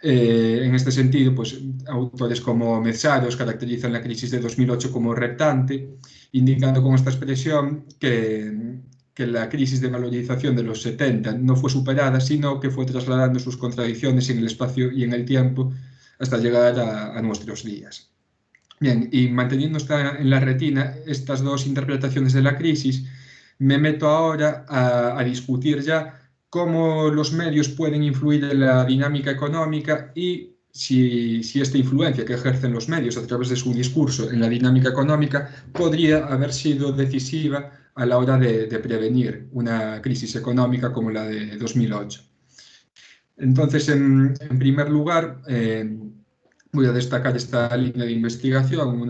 En este sentido, pues, autores como Metsaros caracterizan la crisis de 2008 como reptante, indicando con esta expresión que la crisis de valorización de los 70 no fue superada, sino que fue trasladando sus contradicciones en el espacio y en el tiempo hasta llegar a nuestros días. Bien, y manteniendo en la retina estas dos interpretaciones de la crisis, me meto ahora a discutir ya cómo los medios pueden influir en la dinámica económica y si esta influencia que ejercen los medios a través de su discurso en la dinámica económica podría haber sido decisiva a la hora de prevenir una crisis económica como la de 2008. Entonces, en primer lugar, voy a destacar esta línea de investigación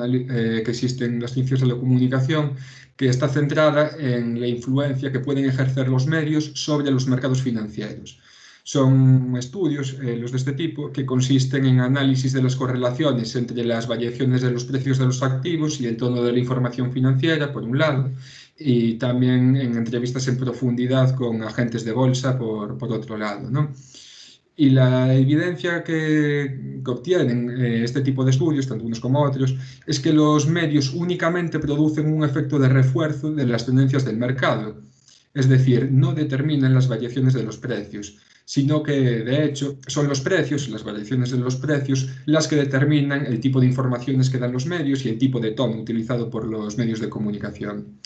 que existe en las ciencias de la comunicación, que está centrada en la influencia que pueden ejercer los medios sobre los mercados financieros. Son estudios, los de este tipo, que consisten en análisis de las correlaciones entre las variaciones de los precios de los activos y el tono de la información financiera, por un lado, y también en entrevistas en profundidad con agentes de bolsa, por otro lado, ¿no? Y la evidencia que obtienen este tipo de estudios, tanto unos como otros, es que los medios únicamente producen un efecto de refuerzo de las tendencias del mercado. Es decir, no determinan las variaciones de los precios, sino que, de hecho, son los precios, las variaciones de los precios, las que determinan el tipo de informaciones que dan los medios y el tipo de tono utilizado por los medios de comunicación.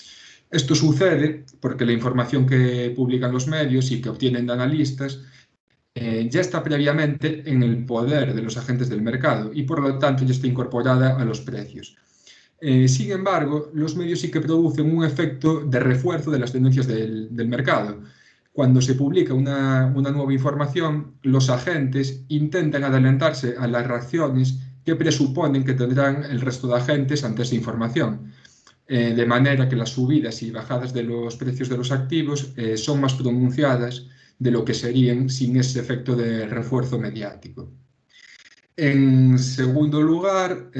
Esto sucede porque la información que publican los medios y que obtienen de analistas ya está previamente en el poder de los agentes del mercado y por lo tanto ya está incorporada a los precios. Sin embargo, los medios sí que producen un efecto de refuerzo de las tendencias del mercado. Cuando se publica una nueva información, los agentes intentan adelantarse a las reacciones que presuponen que tendrán el resto de agentes ante esa información. De manera que las subidas y bajadas de los precios de los activos son más pronunciadas de lo que serían sin ese efecto de refuerzo mediático. En segundo lugar,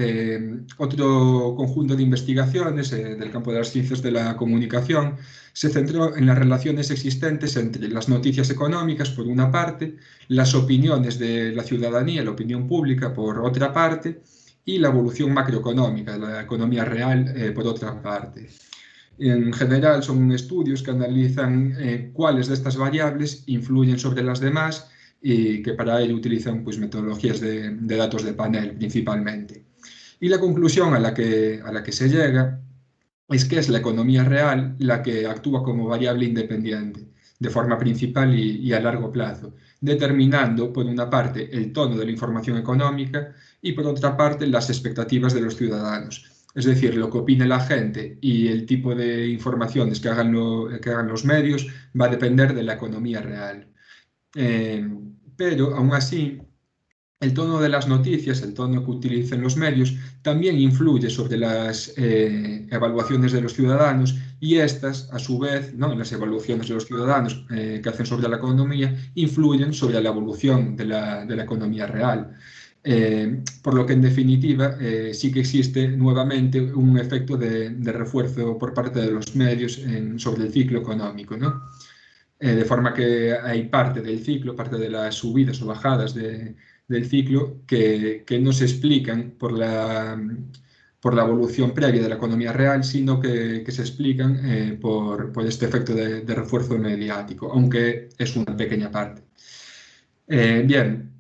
otro conjunto de investigaciones del campo de las ciencias de la comunicación se centró en las relaciones existentes entre las noticias económicas, por una parte, las opiniones de la ciudadanía, la opinión pública, por otra parte, y la evolución macroeconómica de la economía real, por otra parte. En general, son estudios que analizan cuáles de estas variables influyen sobre las demás y que para ello utilizan pues, metodologías de datos de panel principalmente. Y la conclusión a la que se llega es que es la economía real la que actúa como variable independiente, de forma principal y a largo plazo, determinando, por una parte, el tono de la información económica y, por otra parte, las expectativas de los ciudadanos. Es decir, lo que opine la gente y el tipo de informaciones que hagan los medios va a depender de la economía real. Pero, aún así, el tono de las noticias, el tono que utilicen los medios, también influye sobre las evaluaciones de los ciudadanos y estas, a su vez, ¿no? Las evaluaciones de los ciudadanos que hacen sobre la economía, influyen sobre la evolución de la economía real. Por lo que, en definitiva, sí que existe nuevamente un efecto de refuerzo por parte de los medios sobre el ciclo económico, ¿no? De forma que hay parte del ciclo, parte de las subidas o bajadas del ciclo que no se explican por la evolución previa de la economía real, sino que se explican por este efecto de refuerzo mediático, aunque es una pequeña parte. Bien.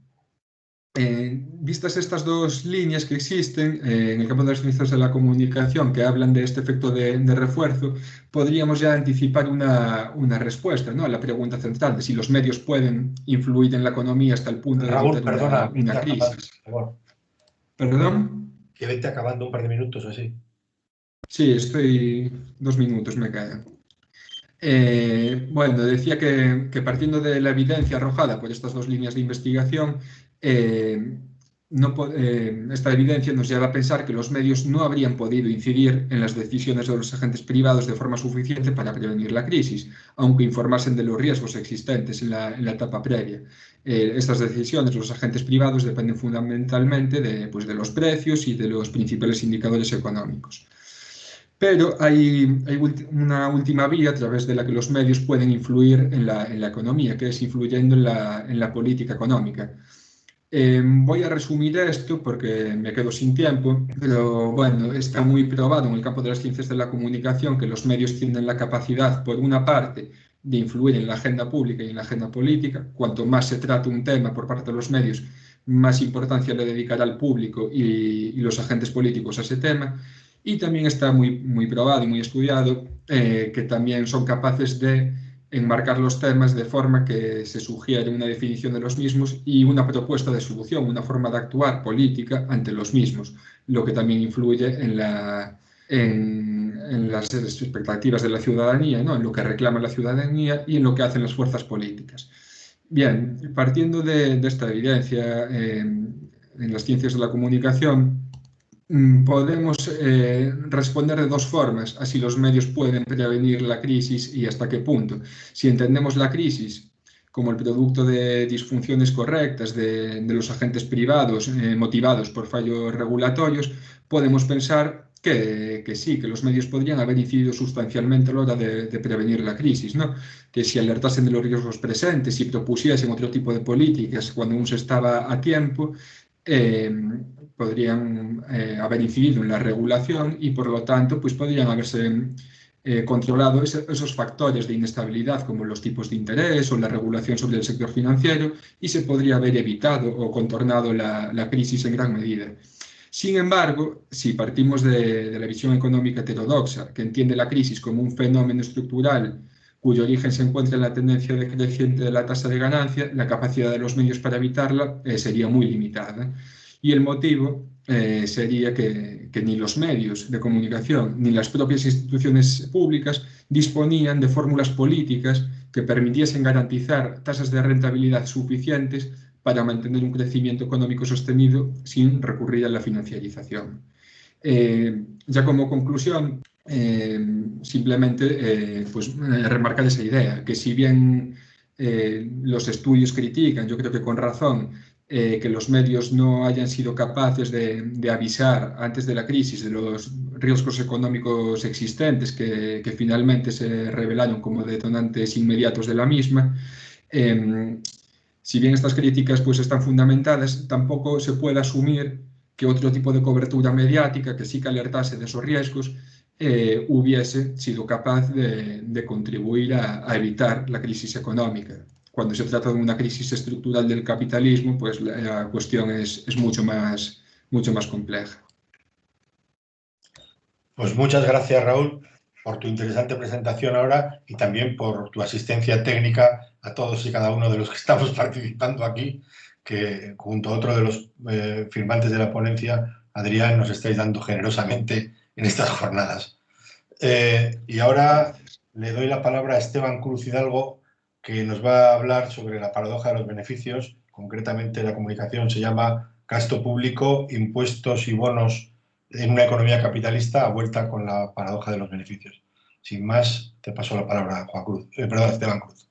Vistas estas dos líneas que existen en el campo de las ciencias de la comunicación que hablan de este efecto de refuerzo, podríamos ya anticipar una respuesta, ¿no? A la pregunta central de si los medios pueden influir en la economía hasta el punto de tener una crisis. ¿Perdón? Que vete acabando un par de minutos así. Sí, estoy 2 minutos, me quedan. Bueno, decía que partiendo de la evidencia arrojada por estas dos líneas de investigación, esta evidencia nos lleva a pensar que los medios no habrían podido incidir en las decisiones de los agentes privados de forma suficiente para prevenir la crisis, aunque informasen de los riesgos existentes en la etapa previa. Estas decisiones, los agentes privados, dependen fundamentalmente de los precios y de los principales indicadores económicos. Pero hay una última vía a través de la que los medios pueden influir en la economía, que es influyendo en la política económica. Voy a resumir esto porque me quedo sin tiempo, pero bueno, está muy probado en el campo de las ciencias de la comunicación que los medios tienen la capacidad, por una parte, de influir en la agenda pública y en la agenda política. Cuanto más se trata un tema por parte de los medios, más importancia le dedicará al público y los agentes políticos a ese tema. Y también está muy probado y muy estudiado que también son capaces de enmarcar los temas de forma que se sugiere una definición de los mismos y una propuesta de solución, una forma de actuar política ante los mismos, lo que también influye en las expectativas de la ciudadanía, ¿no? En lo que reclama la ciudadanía y en lo que hacen las fuerzas políticas. Bien, partiendo de esta evidencia en las ciencias de la comunicación, podemos responder de dos formas a si los medios pueden prevenir la crisis y hasta qué punto. Si entendemos la crisis como el producto de disfunciones correctas de los agentes privados motivados por fallos regulatorios, podemos pensar que sí, que los medios podrían haber incidido sustancialmente a la hora de prevenir la crisis, ¿no? Que si alertasen de los riesgos presentes, si propusiesen otro tipo de políticas cuando aún se estaba a tiempo, podrían haber incidido en la regulación y, por lo tanto, pues podrían haberse controlado esos factores de inestabilidad como los tipos de interés o la regulación sobre el sector financiero, y se podría haber evitado o contornado la crisis en gran medida. Sin embargo, si partimos de la visión económica heterodoxa, que entiende la crisis como un fenómeno estructural cuyo origen se encuentra en la tendencia decreciente de la tasa de ganancia, la capacidad de los medios para evitarla sería muy limitada. Y el motivo sería que ni los medios de comunicación ni las propias instituciones públicas disponían de fórmulas políticas que permitiesen garantizar tasas de rentabilidad suficientes para mantener un crecimiento económico sostenido sin recurrir a la financiarización. Ya como conclusión, simplemente remarcar esa idea, que si bien los estudios critican, yo creo que con razón, que los medios no hayan sido capaces de avisar antes de la crisis de los riesgos económicos existentes que finalmente se revelaron como detonantes inmediatos de la misma. Si bien estas críticas pues, están fundamentadas, tampoco se puede asumir que otro tipo de cobertura mediática que sí que alertase de esos riesgos hubiese sido capaz de contribuir a evitar la crisis económica. Cuando se trata de una crisis estructural del capitalismo, pues la cuestión es mucho más compleja. Pues muchas gracias, Raúl, por tu interesante presentación ahora y también por tu asistencia técnica a todos y cada uno de los que estamos participando aquí, que junto a otro de los firmantes de la ponencia, Adrián, nos estáis dando generosamente en estas jornadas. Y ahora le doy la palabra a Esteban Cruz Hidalgo, que nos va a hablar sobre la paradoja de los beneficios. Concretamente, la comunicación se llama Gasto público, impuestos y bonos en una economía capitalista, a vuelta con la paradoja de los beneficios. Sin más, te paso la palabra a Esteban Cruz.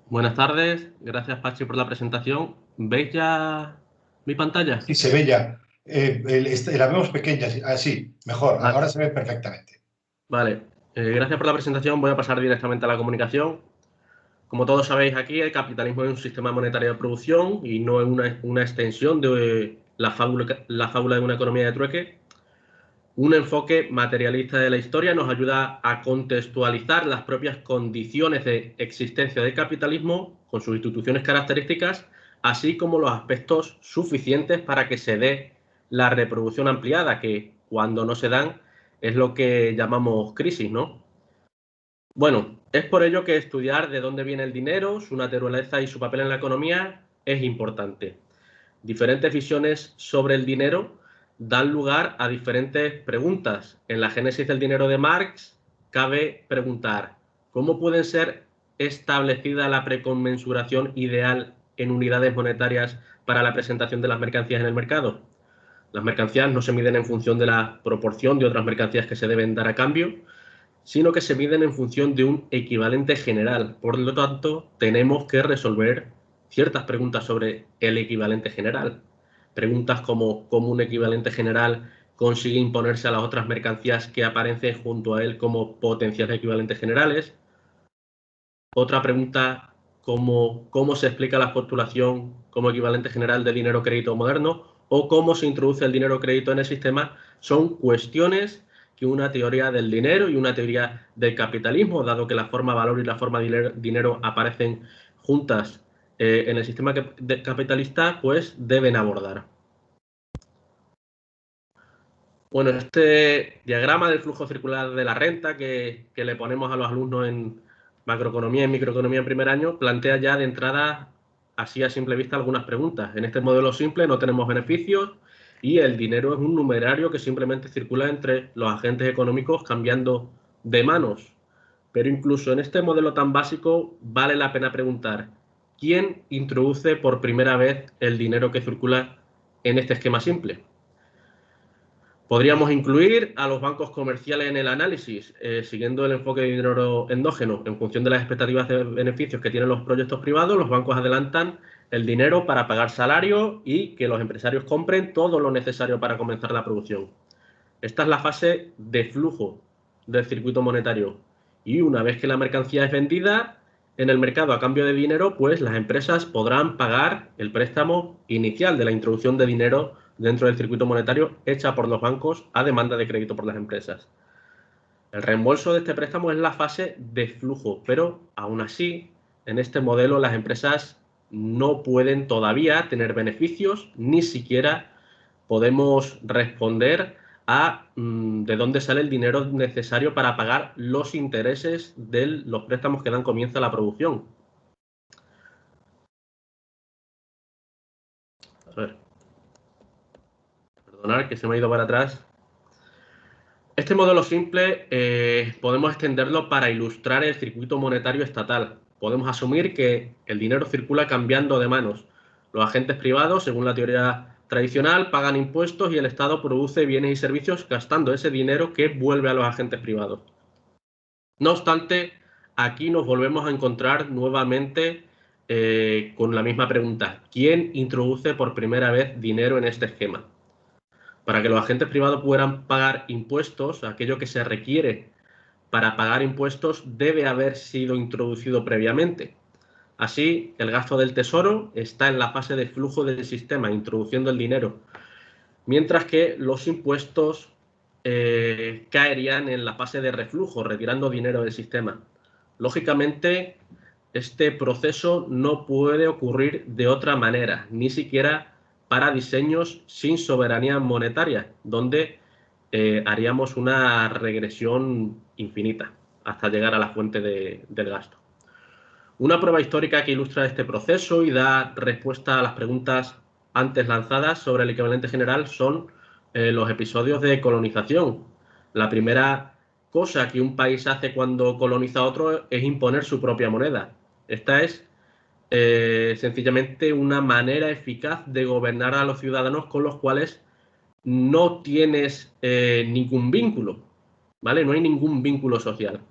Buenas tardes, gracias Pachi por la presentación. ¿Veis ya mi pantalla? Sí, se ve ya. La vemos pequeña, así, mejor. Vale. Ahora se ve perfectamente. Vale, gracias por la presentación. Voy a pasar directamente a la comunicación. Como todos sabéis aquí, el capitalismo es un sistema monetario de producción y no es una extensión de la fábula de una economía de trueque. Un enfoque materialista de la historia nos ayuda a contextualizar las propias condiciones de existencia del capitalismo con sus instituciones características, así como los aspectos suficientes para que se dé la reproducción ampliada, que cuando no se dan es lo que llamamos crisis, ¿no? Bueno, es por ello que estudiar de dónde viene el dinero, su naturaleza y su papel en la economía es importante. Diferentes visiones sobre el dinero dan lugar a diferentes preguntas. En la génesis del dinero de Marx cabe preguntar ¿cómo puede ser establecida la preconmensuración ideal en unidades monetarias para la presentación de las mercancías en el mercado? Las mercancías no se miden en función de la proporción de otras mercancías que se deben dar a cambio, sino que se miden en función de un equivalente general. Por lo tanto, tenemos que resolver ciertas preguntas sobre el equivalente general. Preguntas como cómo un equivalente general consigue imponerse a las otras mercancías que aparecen junto a él como potenciales equivalentes generales. Otra pregunta, cómo se explica la postulación como equivalente general de dinero-crédito moderno o cómo se introduce el dinero-crédito en el sistema, son cuestiones que una teoría del dinero y una teoría del capitalismo, dado que la forma valor y la forma dinero aparecen juntas en el sistema capitalista, pues deben abordar. Bueno, este diagrama del flujo circular de la renta que le ponemos a los alumnos en macroeconomía y microeconomía en primer año plantea ya de entrada, así a simple vista, algunas preguntas. En este modelo simple no tenemos beneficios y el dinero es un numerario que simplemente circula entre los agentes económicos cambiando de manos. Pero incluso en este modelo tan básico vale la pena preguntar ¿quién introduce por primera vez el dinero que circula en este esquema simple? Podríamos incluir a los bancos comerciales en el análisis, siguiendo el enfoque de dinero endógeno. En función de las expectativas de beneficios que tienen los proyectos privados, los bancos adelantan el dinero para pagar salarios y que los empresarios compren todo lo necesario para comenzar la producción. Esta es la fase de flujo del circuito monetario. Y una vez que la mercancía es vendida en el mercado a cambio de dinero, pues las empresas podrán pagar el préstamo inicial de la introducción de dinero dentro del circuito monetario hecha por los bancos a demanda de crédito por las empresas. El reembolso de este préstamo es la fase de flujo, pero aún así, en este modelo las empresas no pueden todavía tener beneficios, ni siquiera podemos responder a de dónde sale el dinero necesario para pagar los intereses de los préstamos que dan comienzo a la producción. A ver. Perdonad que se me ha ido para atrás. Este modelo simple podemos extenderlo para ilustrar el circuito monetario estatal. Podemos asumir que el dinero circula cambiando de manos. Los agentes privados, según la teoría tradicional, pagan impuestos y el Estado produce bienes y servicios gastando ese dinero que vuelve a los agentes privados. No obstante, aquí nos volvemos a encontrar nuevamente con la misma pregunta. ¿Quién introduce por primera vez dinero en este esquema? Para que los agentes privados puedan pagar impuestos, aquello que se requiere para pagar impuestos debe haber sido introducido previamente. Así, el gasto del tesoro está en la fase de flujo del sistema, introduciendo el dinero, mientras que los impuestos caerían en la fase de reflujo, retirando dinero del sistema. Lógicamente, este proceso no puede ocurrir de otra manera, ni siquiera para diseños sin soberanía monetaria, donde haríamos una regresión infinita hasta llegar a la fuente del gasto. Una prueba histórica que ilustra este proceso y da respuesta a las preguntas antes lanzadas sobre el equivalente general son los episodios de colonización. La primera cosa que un país hace cuando coloniza a otro es imponer su propia moneda. Esta es sencillamente una manera eficaz de gobernar a los ciudadanos con los cuales no tienes ningún vínculo, ¿vale? No hay ningún vínculo social.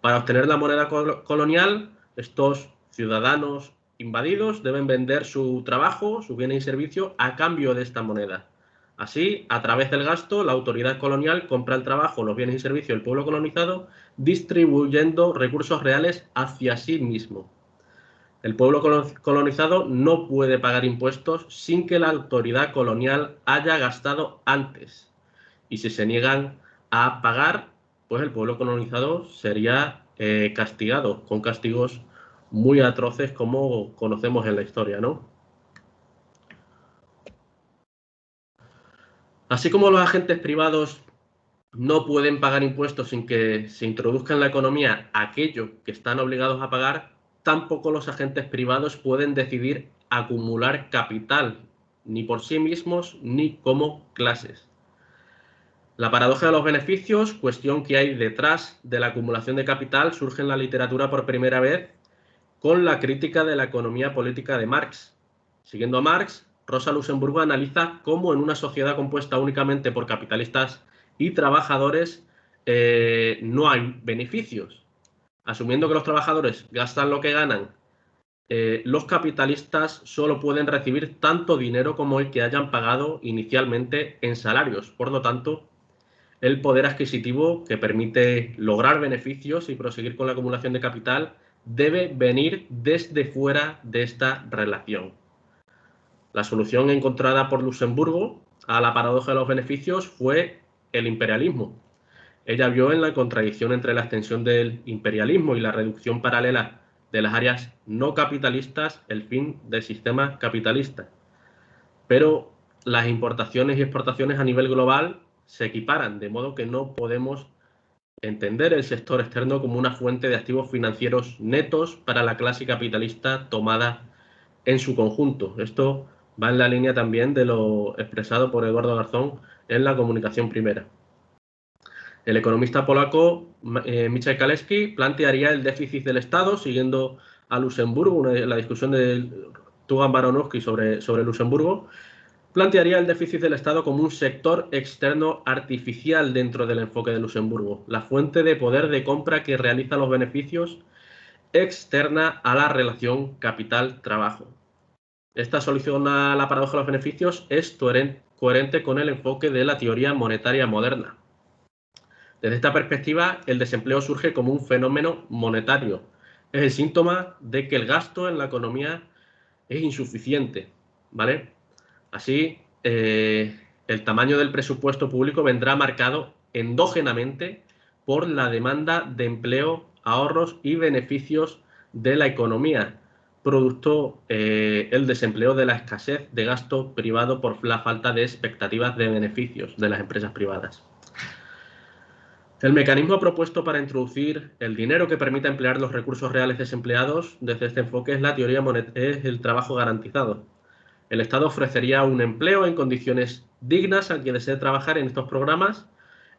Para obtener la moneda colonial, estos ciudadanos invadidos deben vender su trabajo, sus bienes y servicios a cambio de esta moneda. Así, a través del gasto, la autoridad colonial compra el trabajo, los bienes y servicios del pueblo colonizado, distribuyendo recursos reales hacia sí mismo. El pueblo colonizado no puede pagar impuestos sin que la autoridad colonial haya gastado antes. Y si se niegan a pagar, pues el pueblo colonizado sería castigado con castigos muy atroces como conocemos en la historia, ¿no? Así como los agentes privados no pueden pagar impuestos sin que se introduzca en la economía aquello que están obligados a pagar, tampoco los agentes privados pueden decidir acumular capital, ni por sí mismos ni como clases. La paradoja de los beneficios, cuestión que hay detrás de la acumulación de capital, surge en la literatura por primera vez con la crítica de la economía política de Marx. Siguiendo a Marx, Rosa Luxemburgo analiza cómo en una sociedad compuesta únicamente por capitalistas y trabajadores no hay beneficios. Asumiendo que los trabajadores gastan lo que ganan, los capitalistas solo pueden recibir tanto dinero como el que hayan pagado inicialmente en salarios. Por lo tanto, el poder adquisitivo que permite lograr beneficios y proseguir con la acumulación de capital debe venir desde fuera de esta relación. La solución encontrada por Luxemburgo a la paradoja de los beneficios fue el imperialismo. Ella vio en la contradicción entre la extensión del imperialismo y la reducción paralela de las áreas no capitalistas el fin del sistema capitalista. Pero las importaciones y exportaciones a nivel global se equiparan, de modo que no podemos entender el sector externo como una fuente de activos financieros netos para la clase capitalista tomada en su conjunto. Esto va en la línea también de lo expresado por Eduardo Garzón en la comunicación primera. El economista polaco Michał Kalecki plantearía el déficit del Estado, siguiendo a Luxemburgo, la discusión de Tugan Baronowski sobre Luxemburgo, plantearía el déficit del Estado como un sector externo artificial dentro del enfoque de Luxemburgo, la fuente de poder de compra que realiza los beneficios externa a la relación capital-trabajo. Esta solución a la paradoja de los beneficios es coherente con el enfoque de la teoría monetaria moderna. Desde esta perspectiva, el desempleo surge como un fenómeno monetario. Es el síntoma de que el gasto en la economía es insuficiente, ¿vale? Así, el tamaño del presupuesto público vendrá marcado endógenamente por la demanda de empleo, ahorros y beneficios de la economía, producto el desempleo de la escasez de gasto privado por la falta de expectativas de beneficios de las empresas privadas. El mecanismo propuesto para introducir el dinero que permita emplear los recursos reales desempleados desde este enfoque es la teoría es el trabajo garantizado. El Estado ofrecería un empleo en condiciones dignas a quien desee trabajar en estos programas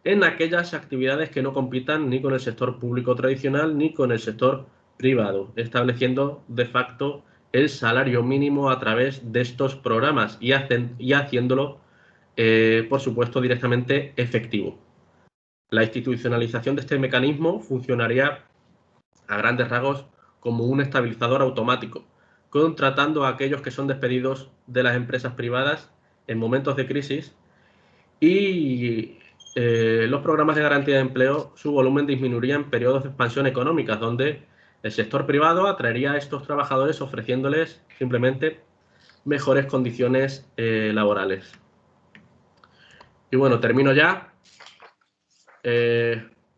en aquellas actividades que no compitan ni con el sector público tradicional ni con el sector privado, estableciendo de facto el salario mínimo a través de estos programas y haciéndolo, por supuesto, directamente efectivo. La institucionalización de este mecanismo funcionaría a grandes rasgos como un estabilizador automático, contratando a aquellos que son despedidos de las empresas privadas en momentos de crisis y los programas de garantía de empleo, su volumen disminuiría en periodos de expansión económica, donde el sector privado atraería a estos trabajadores ofreciéndoles simplemente mejores condiciones laborales. Y bueno, termino ya.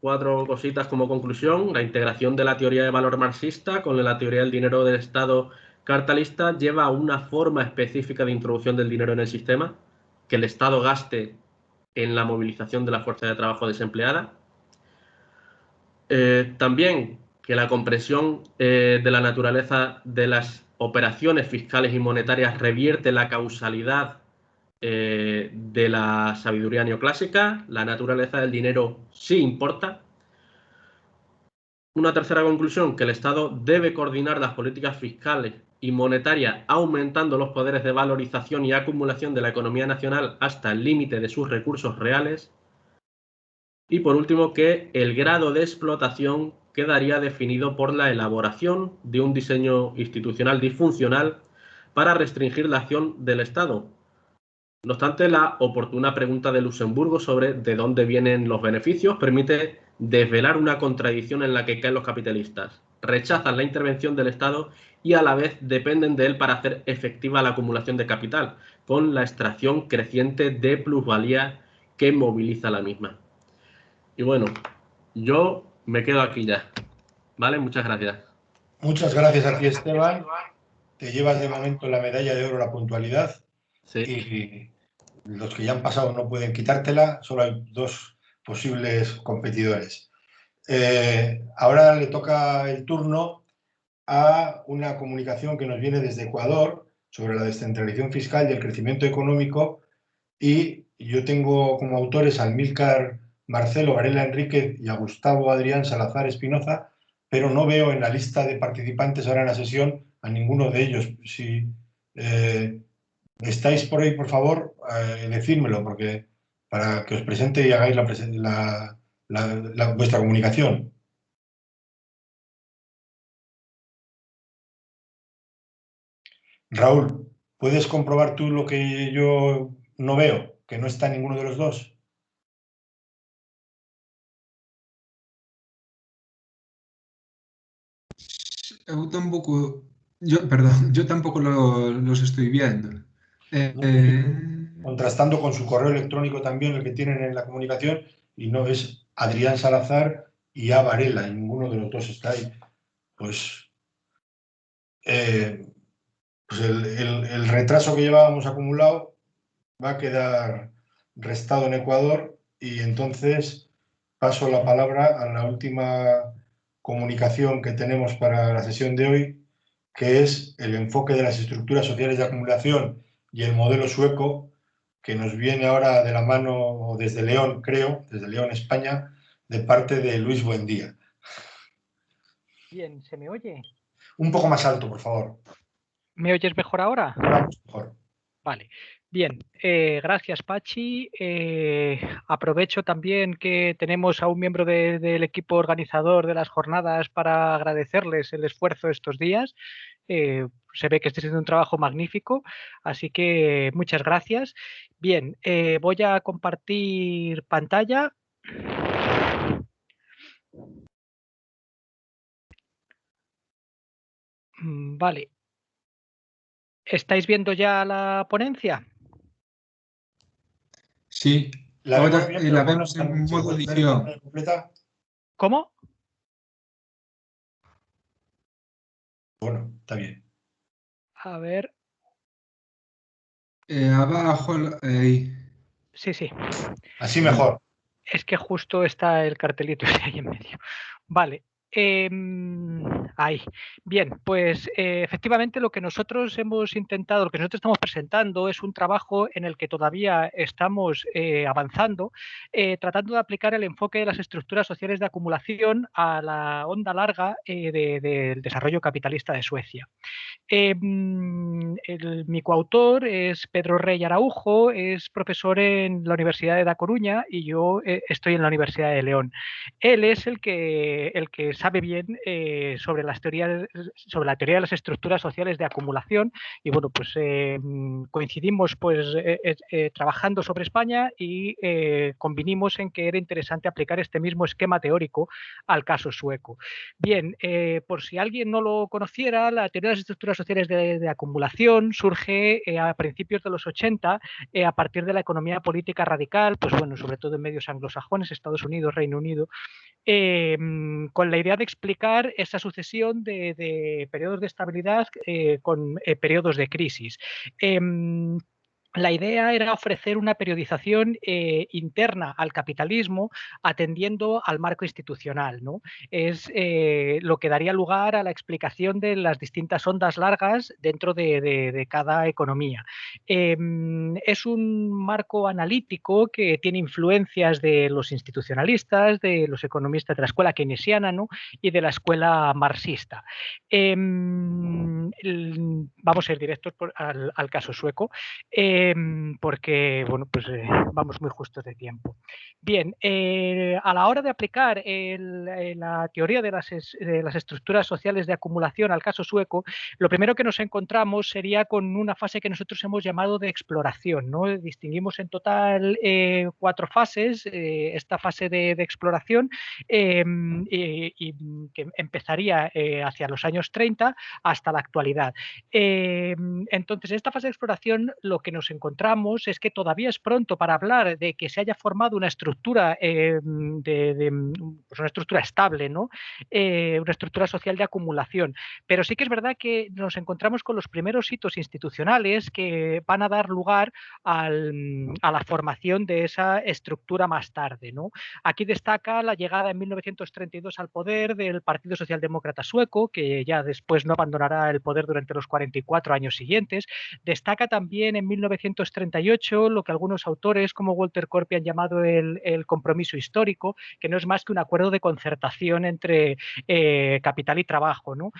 4 cositas como conclusión. La integración de la teoría de valor marxista con la teoría del dinero del Estado cartalista lleva a una forma específica de introducción del dinero en el sistema, que el Estado gaste en la movilización de la fuerza de trabajo desempleada. También que la comprensión de la naturaleza de las operaciones fiscales y monetarias revierte la causalidad de la sabiduría neoclásica. La naturaleza del dinero sí importa. Una tercera conclusión, que el Estado debe coordinar las políticas fiscales y monetarias aumentando los poderes de valorización y acumulación de la economía nacional hasta el límite de sus recursos reales. Y por último, que el grado de explotación quedaría definido por la elaboración de un diseño institucional disfuncional para restringir la acción del Estado. No obstante, la oportuna pregunta de Luxemburgo sobre de dónde vienen los beneficios permite desvelar una contradicción en la que caen los capitalistas. Rechazan la intervención del Estado y a la vez dependen de él para hacer efectiva la acumulación de capital, con la extracción creciente de plusvalía que moviliza la misma. Y bueno, yo me quedo aquí ya. ¿Vale? Muchas gracias. Muchas gracias a ti, Esteban. Te llevas de momento la medalla de oro a la puntualidad. Sí. Y los que ya han pasado no pueden quitártela, solo hay 2 posibles competidores. Ahora le toca el turno a una comunicación que nos viene desde Ecuador sobre la descentralización fiscal y el crecimiento económico, y yo tengo como autores a Amílcar Marcelo Varela Enríquez y a Gustavo Adrián Salazar Espinoza, pero no veo en la lista de participantes ahora en la sesión a ninguno de ellos. Si estáis por ahí, por favor, decídmelo, porque para que os presente y hagáis vuestra comunicación. Raúl, ¿puedes comprobar tú lo que yo no veo, que no está ninguno de los dos? Yo tampoco los estoy viendo. Contrastando con su correo electrónico también, el que tienen en la comunicación, y no es Adrián Salazar y A. Varela, y ninguno de los dos está ahí. Pues el retraso que llevábamos acumulado va a quedar restado en Ecuador, y entonces paso la palabra a la última comunicación que tenemos para la sesión de hoy, que es el enfoque de las estructuras sociales de acumulación y el modelo sueco, que nos viene ahora de la mano desde León, creo, desde León, España, de parte de Luis Buendía. Bien, ¿se me oye? Un poco más alto, por favor. ¿Me oyes mejor ahora? Mejor. Vale, bien, gracias Pachi. Aprovecho también que tenemos a un miembro del equipo organizador de las jornadas para agradecerles el esfuerzo estos días. Se ve que estáis haciendo un trabajo magnífico, así que muchas gracias. Bien, voy a compartir pantalla. Vale. ¿Estáis viendo ya la ponencia? Sí, ahora la vemos en modo edición. ¿Cómo? Bueno, está bien. A ver. Abajo. Sí, sí. Así mejor. Es que justo está el cartelito ahí en medio. Vale. Ahí. Bien, pues efectivamente lo que nosotros hemos intentado, lo que nosotros estamos presentando es un trabajo en el que todavía estamos avanzando, tratando de aplicar el enfoque de las estructuras sociales de acumulación a la onda larga del desarrollo capitalista de Suecia. Mi coautor es Pedro Rey Araujo, es profesor en la Universidad de Da Coruña y yo estoy en la Universidad de León. Él es el que sabe bien sobre la teoría de las estructuras sociales de acumulación y bueno, pues coincidimos pues trabajando sobre España y convinimos en que era interesante aplicar este mismo esquema teórico al caso sueco. Bien, por si alguien no lo conociera, la teoría de las estructuras sociales de acumulación surge a principios de los 80 a partir de la economía política radical, pues bueno, sobre todo en medios anglosajones, Estados Unidos, Reino Unido, con la idea de explicar esa sucesión de periodos de estabilidad con periodos de crisis. La idea era ofrecer una periodización interna al capitalismo atendiendo al marco institucional, ¿no? Es lo que daría lugar a la explicación de las distintas ondas largas dentro de cada economía. Es un marco analítico que tiene influencias de los institucionalistas, de los economistas de la escuela keynesiana, ¿no? Y de la escuela marxista. Vamos a ir directos al caso sueco. Porque bueno, pues vamos muy justos de tiempo. Bien, a la hora de aplicar la teoría de las estructuras sociales de acumulación al caso sueco, lo primero que nos encontramos sería con una fase que nosotros hemos llamado de exploración, ¿no? Distinguimos en total 4 fases, esta fase de exploración y que empezaría hacia los años 30 hasta la actualidad. Entonces, en esta fase de exploración lo que nos encontramos es que todavía es pronto para hablar de que se haya formado una estructura, pues una estructura estable, ¿no? Una estructura social de acumulación. Pero sí que es verdad que nos encontramos con los primeros hitos institucionales que van a dar lugar a la formación de esa estructura más tarde, ¿no? Aquí destaca la llegada en 1932 al poder del Partido Socialdemócrata Sueco, que ya después no abandonará el poder durante los 44 años siguientes. Destaca también en 1938 lo que algunos autores como Walter Korpi han llamado el compromiso histórico, que no es más que un acuerdo de concertación entre capital y trabajo, ¿no?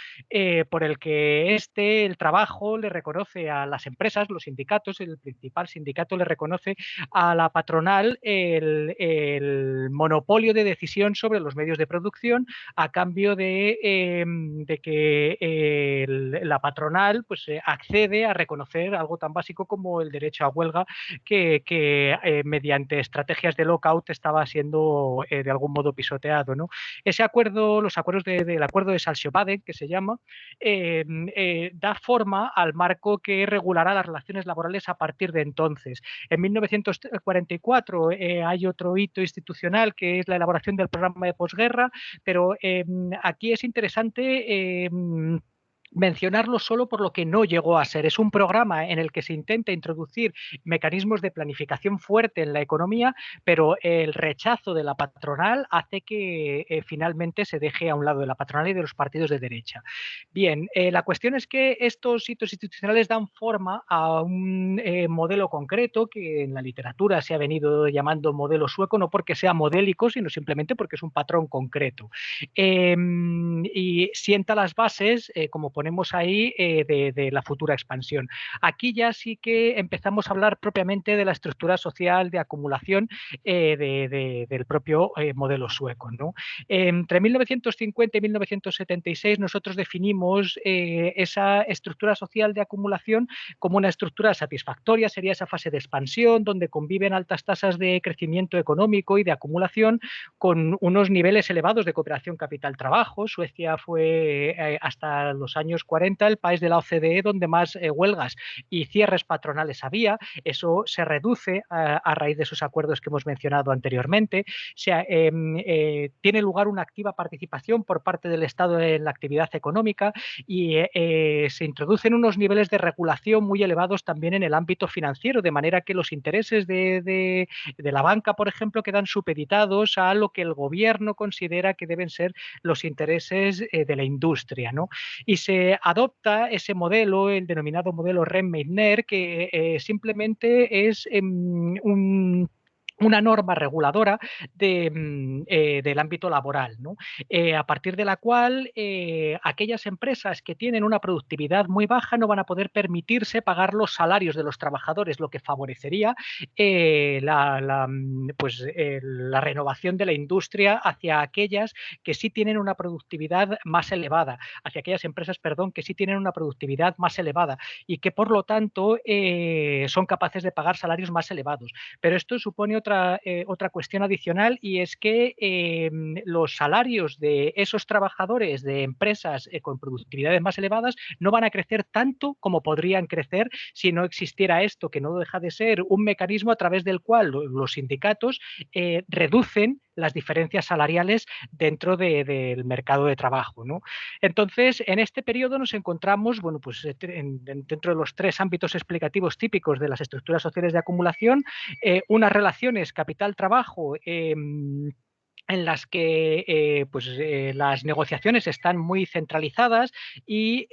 Por el que el trabajo le reconoce a las empresas, los sindicatos, el principal sindicato le reconoce a la patronal el monopolio de decisión sobre los medios de producción a cambio de que la patronal pues, accede a reconocer algo tan básico como el derecho a huelga que mediante estrategias de lockout estaba siendo de algún modo pisoteado, ¿no? Ese acuerdo, los acuerdos del acuerdo de Saltsjöbaden, que se llama, da forma al marco que regulará las relaciones laborales a partir de entonces. En 1944 hay otro hito institucional que es la elaboración del programa de posguerra, pero aquí es interesante mencionarlo solo por lo que no llegó a ser. Es un programa en el que se intenta introducir mecanismos de planificación fuerte en la economía, pero el rechazo de la patronal hace que finalmente se deje a un lado de la patronal y de los partidos de derecha. Bien, la cuestión es que estos hitos institucionales dan forma a un modelo concreto que en la literatura se ha venido llamando modelo sueco, no porque sea modélico, sino simplemente porque es un patrón concreto. Y sienta las bases, como ponemos ponemos ahí de la futura expansión. Aquí ya sí que empezamos a hablar propiamente de la estructura social de acumulación del propio modelo sueco, ¿no? Entre 1950 y 1976 nosotros definimos esa estructura social de acumulación como una estructura satisfactoria, sería esa fase de expansión donde conviven altas tasas de crecimiento económico y de acumulación con unos niveles elevados de cooperación capital-trabajo. Suecia fue hasta los años 40 el país de la OCDE donde más huelgas y cierres patronales había. Eso se reduce a raíz de esos acuerdos que hemos mencionado anteriormente. Tiene lugar una activa participación por parte del Estado en la actividad económica y se introducen unos niveles de regulación muy elevados también en el ámbito financiero, de manera que los intereses de la banca, por ejemplo, quedan supeditados a lo que el gobierno considera que deben ser los intereses de la industria, ¿no? Y se adopta ese modelo, el denominado modelo Rehn-Meitner, que simplemente es una norma reguladora del ámbito laboral, ¿no? A partir de la cual aquellas empresas que tienen una productividad muy baja no van a poder permitirse pagar los salarios de los trabajadores, lo que favorecería la renovación de la industria hacia aquellas que sí tienen una productividad más elevada, hacia aquellas empresas, perdón, que sí tienen una productividad más elevada y que por lo tanto son capaces de pagar salarios más elevados. Pero esto supone otra cuestión adicional y es que los salarios de esos trabajadores de empresas con productividades más elevadas no van a crecer tanto como podrían crecer si no existiera esto, que no deja de ser un mecanismo a través del cual los sindicatos reducen las diferencias salariales dentro del mercado de trabajo, ¿no? Entonces, en este periodo nos encontramos, bueno, pues dentro de los tres ámbitos explicativos típicos de las estructuras sociales de acumulación, unas relaciones capital-trabajo en las que las negociaciones están muy centralizadas y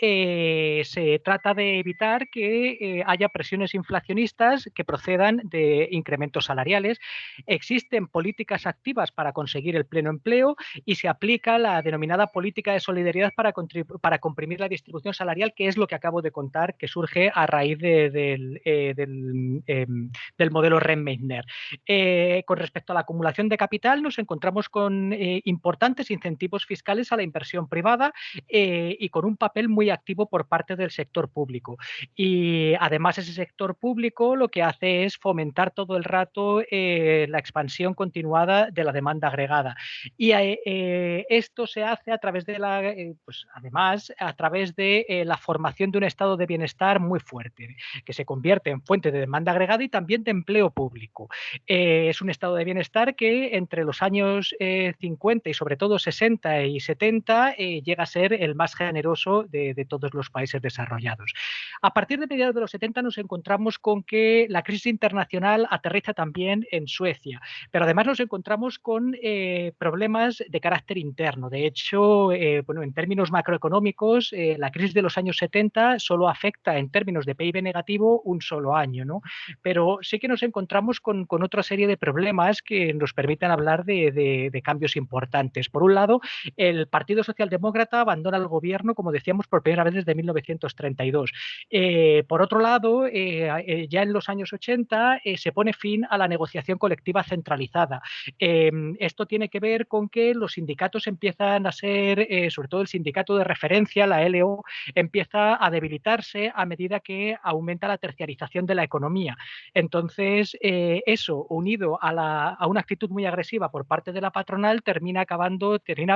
se trata de evitar que haya presiones inflacionistas que procedan de incrementos salariales. Existen políticas activas para conseguir el pleno empleo y se aplica la denominada política de solidaridad para comprimir la distribución salarial, que es lo que acabo de contar, que surge a raíz del modelo Rehn-Meitner. Con respecto a la acumulación de capital, nos encontramos con importantes incentivos fiscales a la inversión privada y con un papel muy activo por parte del sector público. Y además ese sector público lo que hace es fomentar todo el rato la expansión continuada de la demanda agregada. Y esto se hace a través de la formación de un estado de bienestar muy fuerte, que se convierte en fuente de demanda agregada y también de empleo público. Es un estado de bienestar que entre los años 50 y sobre todo 60 y 70 llega a ser el más generoso de todos los países desarrollados. A partir de mediados de los 70 nos encontramos con que la crisis internacional aterriza también en Suecia, pero además nos encontramos con problemas de carácter interno. De hecho, en términos macroeconómicos, la crisis de los años 70 solo afecta en términos de PIB negativo un solo año, ¿no? Pero sí que nos encontramos con otra serie de problemas que nos permiten hablar de cambios importantes. Por un lado, el Partido Socialdemócrata abandona el gobierno, como decíamos, por primera vez desde 1932. Por otro lado, ya en los años 80 se pone fin a la negociación colectiva centralizada. Esto tiene que ver con que los sindicatos empiezan a ser, sobre todo el sindicato de referencia, la LO, empieza a debilitarse a medida que aumenta la terciarización de la economía. Entonces, eso, unido a una actitud muy agresiva por parte de la patronal, termina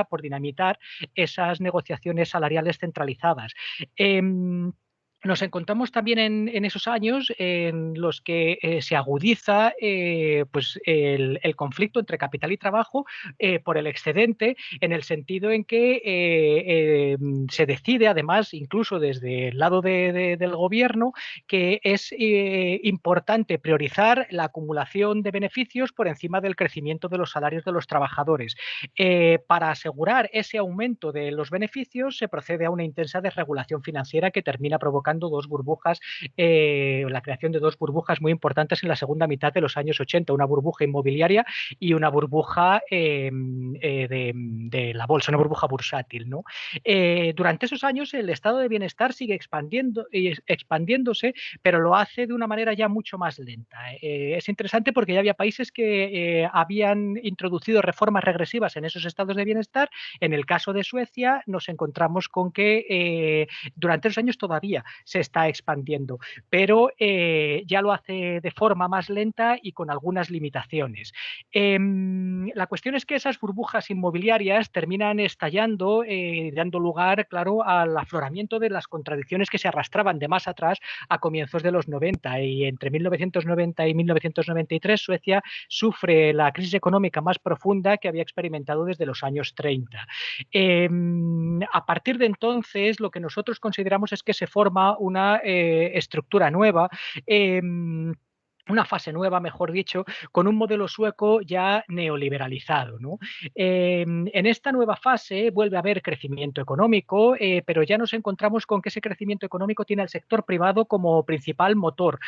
por dinamitar esas negociaciones salariales centralizadas. Nos encontramos también en esos años en los que se agudiza el conflicto entre capital y trabajo por el excedente, en el sentido en que se decide, además, incluso desde el lado del gobierno, que es importante priorizar la acumulación de beneficios por encima del crecimiento de los salarios de los trabajadores. Para asegurar ese aumento de los beneficios se procede a una intensa desregulación financiera que termina provocando provocando dos burbujas, la creación de dos burbujas muy importantes en la segunda mitad de los años 80, una burbuja inmobiliaria y una burbuja de la bolsa, una burbuja bursátil, ¿no? Durante esos años el estado de bienestar sigue expandiéndose, pero lo hace de una manera ya mucho más lenta. Es interesante porque ya había países que habían introducido reformas regresivas en esos estados de bienestar. En el caso de Suecia nos encontramos con que durante esos años todavía se está expandiendo, pero ya lo hace de forma más lenta y con algunas limitaciones. La cuestión es que esas burbujas inmobiliarias terminan estallando, dando lugar, claro, al afloramiento de las contradicciones que se arrastraban de más atrás a comienzos de los 90, y entre 1990 y 1993 Suecia sufre la crisis económica más profunda que había experimentado desde los años 30. A partir de entonces lo que nosotros consideramos es que se forma una estructura nueva, una fase nueva, mejor dicho, con un modelo sueco ya neoliberalizado, ¿no? En esta nueva fase vuelve a haber crecimiento económico, pero ya nos encontramos con que ese crecimiento económico tiene al sector privado como principal motor.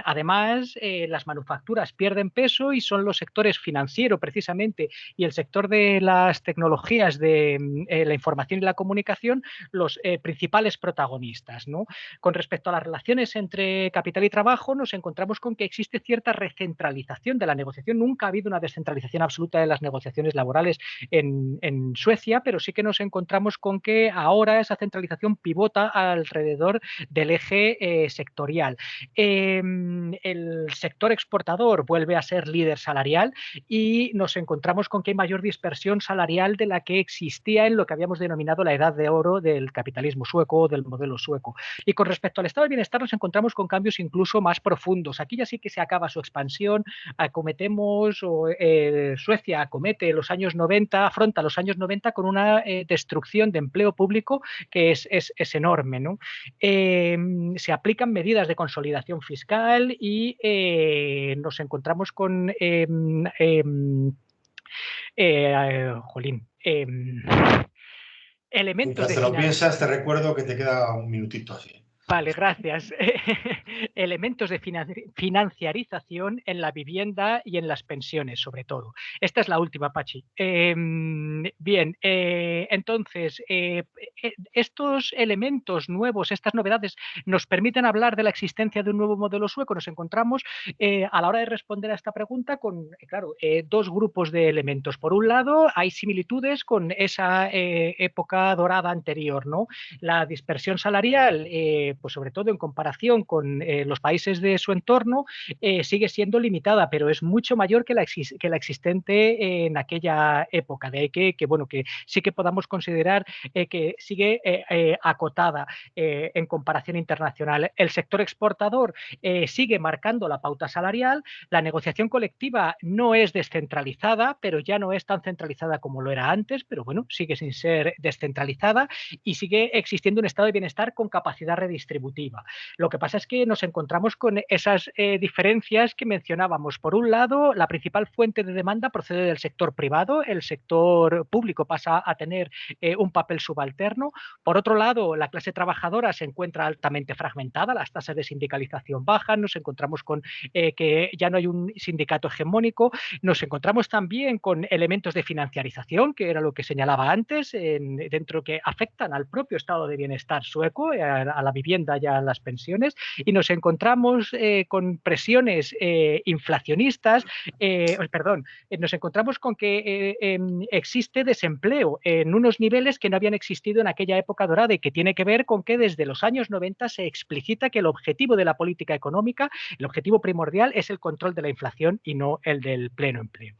Además, las manufacturas pierden peso y son los sectores financiero, precisamente, y el sector de las tecnologías de la información y la comunicación los principales protagonistas, ¿no? Con respecto a las relaciones entre capital y trabajo, nos encontramos con que existe cierta recentralización de la negociación. Nunca ha habido una descentralización absoluta de las negociaciones laborales en Suecia, pero sí que nos encontramos con que ahora esa centralización pivota alrededor del eje sectorial. El sector exportador vuelve a ser líder salarial y nos encontramos con que hay mayor dispersión salarial de la que existía en lo que habíamos denominado la edad de oro del capitalismo sueco o del modelo sueco. Y con respecto al estado de bienestar nos encontramos con cambios incluso más profundos. Aquí ya sí que se acaba su expansión, Suecia acomete los años 90, afronta los años 90 con una destrucción de empleo público que es enorme, ¿no? Se aplican medidas de consolidación fiscal y nos encontramos con elementos Mientras te lo piensas, te recuerdo que te queda un minutito así. Vale, gracias. Elementos de financiarización en la vivienda y en las pensiones, sobre todo. Esta es la última, Pachi. Bien, entonces, estos elementos nuevos, estas novedades, nos permiten hablar de la existencia de un nuevo modelo sueco. Nos encontramos a la hora de responder a esta pregunta con, claro, dos grupos de elementos. Por un lado, hay similitudes con esa época dorada anterior, ¿no? La dispersión salarial, pues sobre todo en comparación con los países de su entorno, sigue siendo limitada, pero es mucho mayor que la existente en aquella época. De ahí que sí que podamos considerar que sigue acotada en comparación internacional. El sector exportador sigue marcando la pauta salarial. La negociación colectiva no es descentralizada, pero ya no es tan centralizada como lo era antes, pero bueno, sigue sin ser descentralizada y sigue existiendo un estado de bienestar con capacidad redistributiva. Lo que pasa es que nos encontramos con esas diferencias que mencionábamos. Por un lado, la principal fuente de demanda procede del sector privado, el sector público pasa a tener un papel subalterno. Por otro lado, la clase trabajadora se encuentra altamente fragmentada, las tasas de sindicalización bajan, nos encontramos con que ya no hay un sindicato hegemónico, nos encontramos también con elementos de financiarización, que era lo que señalaba antes, dentro que afectan al propio estado de bienestar sueco, a la vivienda y a las pensiones, y nos encontramos con presiones inflacionistas, nos encontramos con que existe desempleo en unos niveles que no habían existido en aquella época dorada y que tiene que ver con que desde los años 90 se explicita que el objetivo de la política económica, el objetivo primordial es el control de la inflación y no el del pleno empleo.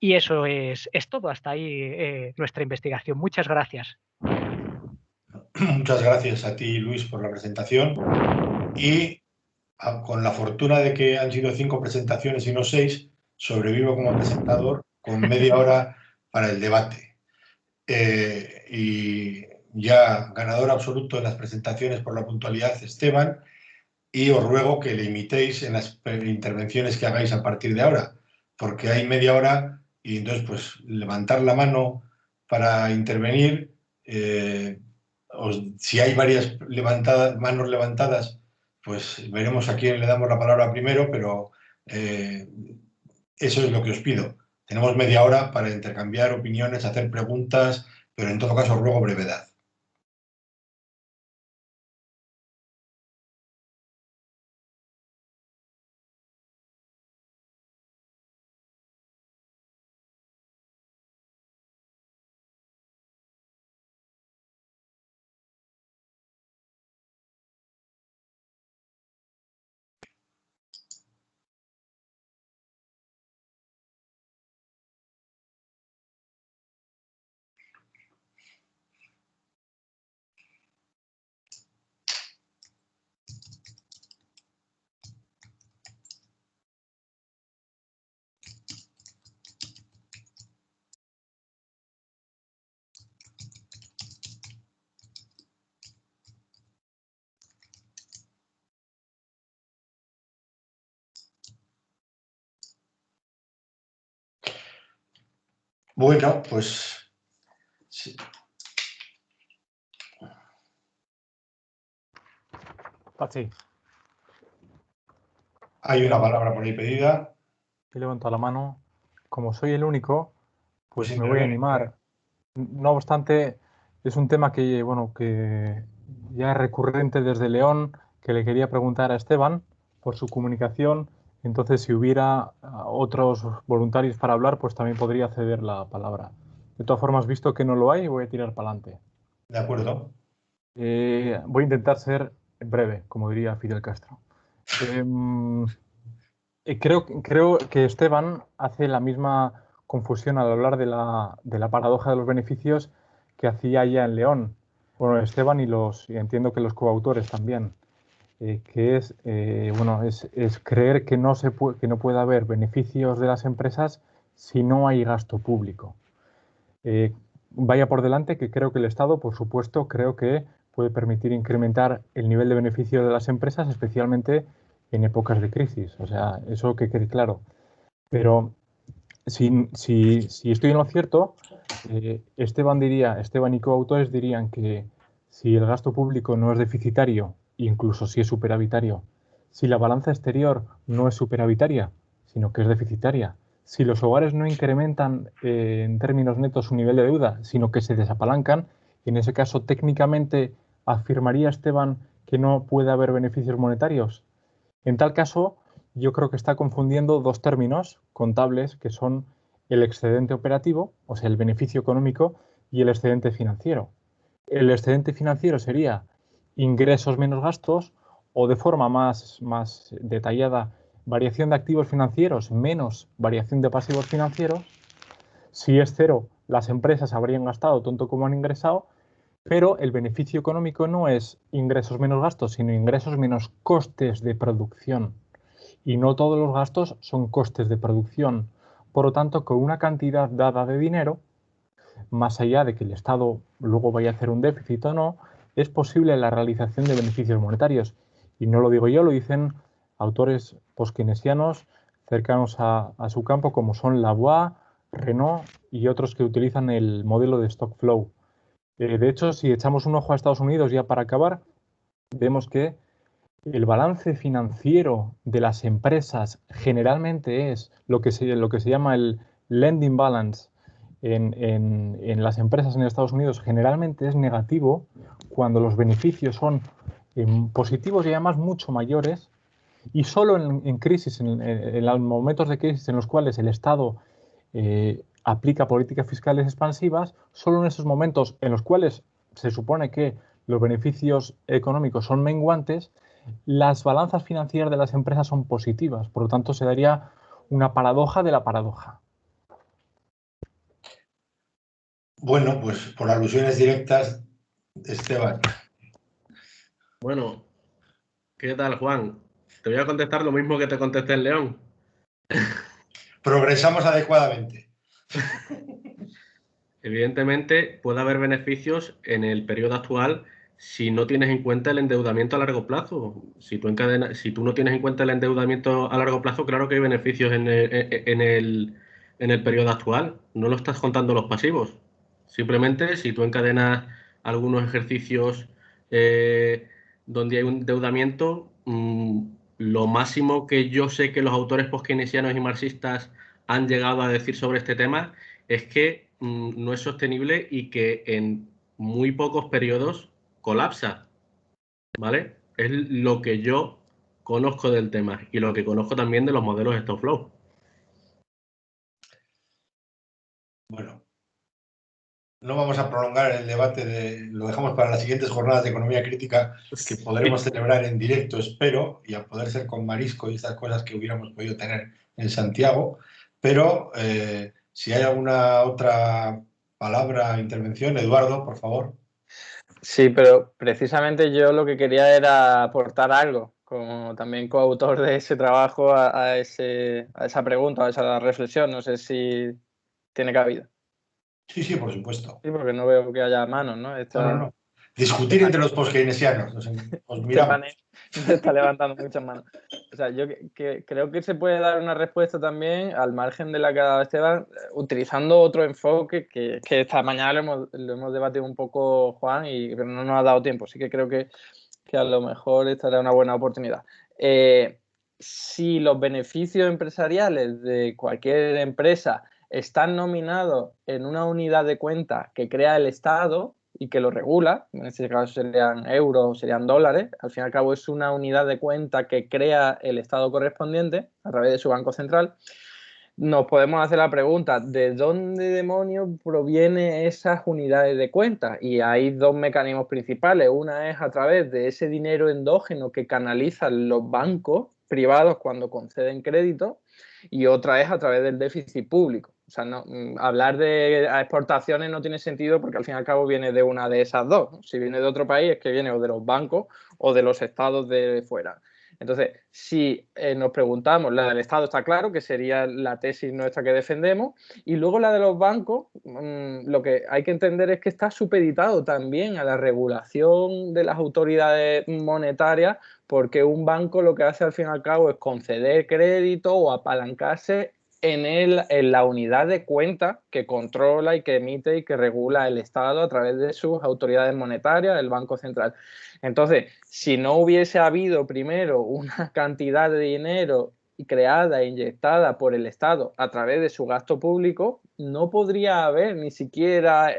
Y eso es todo. Hasta ahí nuestra investigación. Muchas gracias. Muchas gracias a ti, Luis, por la presentación. Y con la fortuna de que han sido 5 presentaciones y no 6, sobrevivo como presentador con media hora para el debate. Y ya ganador absoluto en las presentaciones por la puntualidad, Esteban, y os ruego que le imitéis en las intervenciones que hagáis a partir de ahora, porque hay media hora y entonces pues levantar la mano para intervenir si hay varias manos levantadas, pues veremos a quién le damos la palabra primero, pero eso es lo que os pido. Tenemos media hora para intercambiar opiniones, hacer preguntas, pero en todo caso os ruego brevedad. Bueno, pues sí. Pachi. Hay una palabra por ahí pedida. He levantado la mano. Como soy el único, pues me voy a interviene. animar. No obstante, es un tema que, bueno, que ya es recurrente desde León, que le quería preguntar a Esteban por su comunicación. Entonces, si hubiera otros voluntarios para hablar, pues también podría ceder la palabra. De todas formas, visto que no lo hay, voy a tirar para adelante. De acuerdo. Voy a intentar ser breve, como diría Fidel Castro. Creo que Esteban hace la misma confusión al hablar de la paradoja de los beneficios que hacía ya en León. Bueno, Esteban y entiendo que los coautores también, que es, es creer que no puede haber beneficios de las empresas si no hay gasto público. Vaya por delante que creo que el Estado, por supuesto, creo que puede permitir incrementar el nivel de beneficio de las empresas, especialmente en épocas de crisis. O sea, eso que quede claro. Pero si estoy en lo cierto, Esteban y coautores dirían que si el gasto público no es deficitario, incluso si es superavitario, si la balanza exterior no es superavitaria, sino que es deficitaria, si los hogares no incrementan en términos netos su nivel de deuda, sino que se desapalancan, en ese caso técnicamente afirmaría Esteban que no puede haber beneficios monetarios. En tal caso, yo creo que está confundiendo dos términos contables que son el excedente operativo, o sea, el beneficio económico, y el excedente financiero. El excedente financiero sería ingresos menos gastos, o de forma más detallada, variación de activos financieros menos variación de pasivos financieros. Si es cero, las empresas habrían gastado tanto como han ingresado, pero el beneficio económico no es ingresos menos gastos, sino ingresos menos costes de producción. Y no todos los gastos son costes de producción. Por lo tanto, con una cantidad dada de dinero, más allá de que el Estado luego vaya a hacer un déficit o no, es posible la realización de beneficios monetarios. Y no lo digo yo, lo dicen autores postkeynesianos cercanos a su campo, como son Lavoie, Renault y otros que utilizan el modelo de stock flow. De hecho, si echamos un ojo a Estados Unidos ya para acabar, vemos que el balance financiero de las empresas generalmente es lo que se llama el lending balance en las empresas en Estados Unidos, generalmente es negativo cuando los beneficios son positivos y además mucho mayores, y solo en crisis, en los momentos de crisis en los cuales el Estado aplica políticas fiscales expansivas, solo en esos momentos en los cuales se supone que los beneficios económicos son menguantes, las balanzas financieras de las empresas son positivas. Por lo tanto, se daría una paradoja de la paradoja. Bueno, pues por alusiones directas, Esteban. Bueno, ¿qué tal, Juan? Te voy a contestar lo mismo que te contesté en León. Progresamos adecuadamente. Evidentemente, puede haber beneficios en el periodo actual si no tienes en cuenta el endeudamiento a largo plazo. Si tú no tienes en cuenta el endeudamiento a largo plazo, claro que hay beneficios en el periodo actual. No lo estás contando los pasivos. Simplemente, si tú encadenas algunos ejercicios donde hay un endeudamiento. Lo máximo que yo sé que los autores post-keynesianos y marxistas han llegado a decir sobre este tema es que no es sostenible y que en muy pocos periodos colapsa, ¿vale? Es lo que yo conozco del tema y lo que conozco también de los modelos Stock Flow. Bueno, no vamos a prolongar el debate, lo dejamos para las siguientes jornadas de economía crítica que podremos celebrar en directo, espero, y a poder ser con marisco y estas cosas que hubiéramos podido tener en Santiago, pero si hay alguna otra palabra, intervención, Eduardo, por favor. Sí, pero precisamente yo lo que quería era aportar algo, como también coautor de ese trabajo, a esa pregunta, a esa reflexión. No sé si tiene cabida. Sí, por supuesto. Sí, porque no veo que haya manos, ¿no? No. Discutir entre los post-keynesianos. Os miramos. Se está levantando muchas manos. O sea, yo creo que se puede dar una respuesta también, al margen de la que ha dado Esteban, utilizando otro enfoque que esta mañana lo hemos debatido un poco, Juan, pero no nos ha dado tiempo. Así que creo que a lo mejor estará una buena oportunidad. Si los beneficios empresariales de cualquier empresa están nominados en una unidad de cuenta que crea el Estado y que lo regula, en este caso serían euros, serían dólares, al fin y al cabo es una unidad de cuenta que crea el Estado correspondiente a través de su Banco Central, nos podemos hacer la pregunta, ¿de dónde demonios provienen esas unidades de cuenta? Y hay dos mecanismos principales. Una es a través de ese dinero endógeno que canalizan los bancos privados cuando conceden crédito, y otra es a través del déficit público. O sea, hablar de exportaciones no tiene sentido porque al fin y al cabo viene de una de esas dos, ¿no? Si viene de otro país es que viene o de los bancos o de los estados de fuera. Entonces, si nos preguntamos, la del Estado está claro, que sería la tesis nuestra que defendemos, y luego la de los bancos, lo que hay que entender es que está supeditado también a la regulación de las autoridades monetarias, porque un banco lo que hace al fin y al cabo es conceder crédito o apalancarse en la unidad de cuenta que controla y que emite y que regula el Estado a través de sus autoridades monetarias, el Banco Central. Entonces, si no hubiese habido primero una cantidad de dinero creada e inyectada por el Estado a través de su gasto público, no podría haber ni siquiera,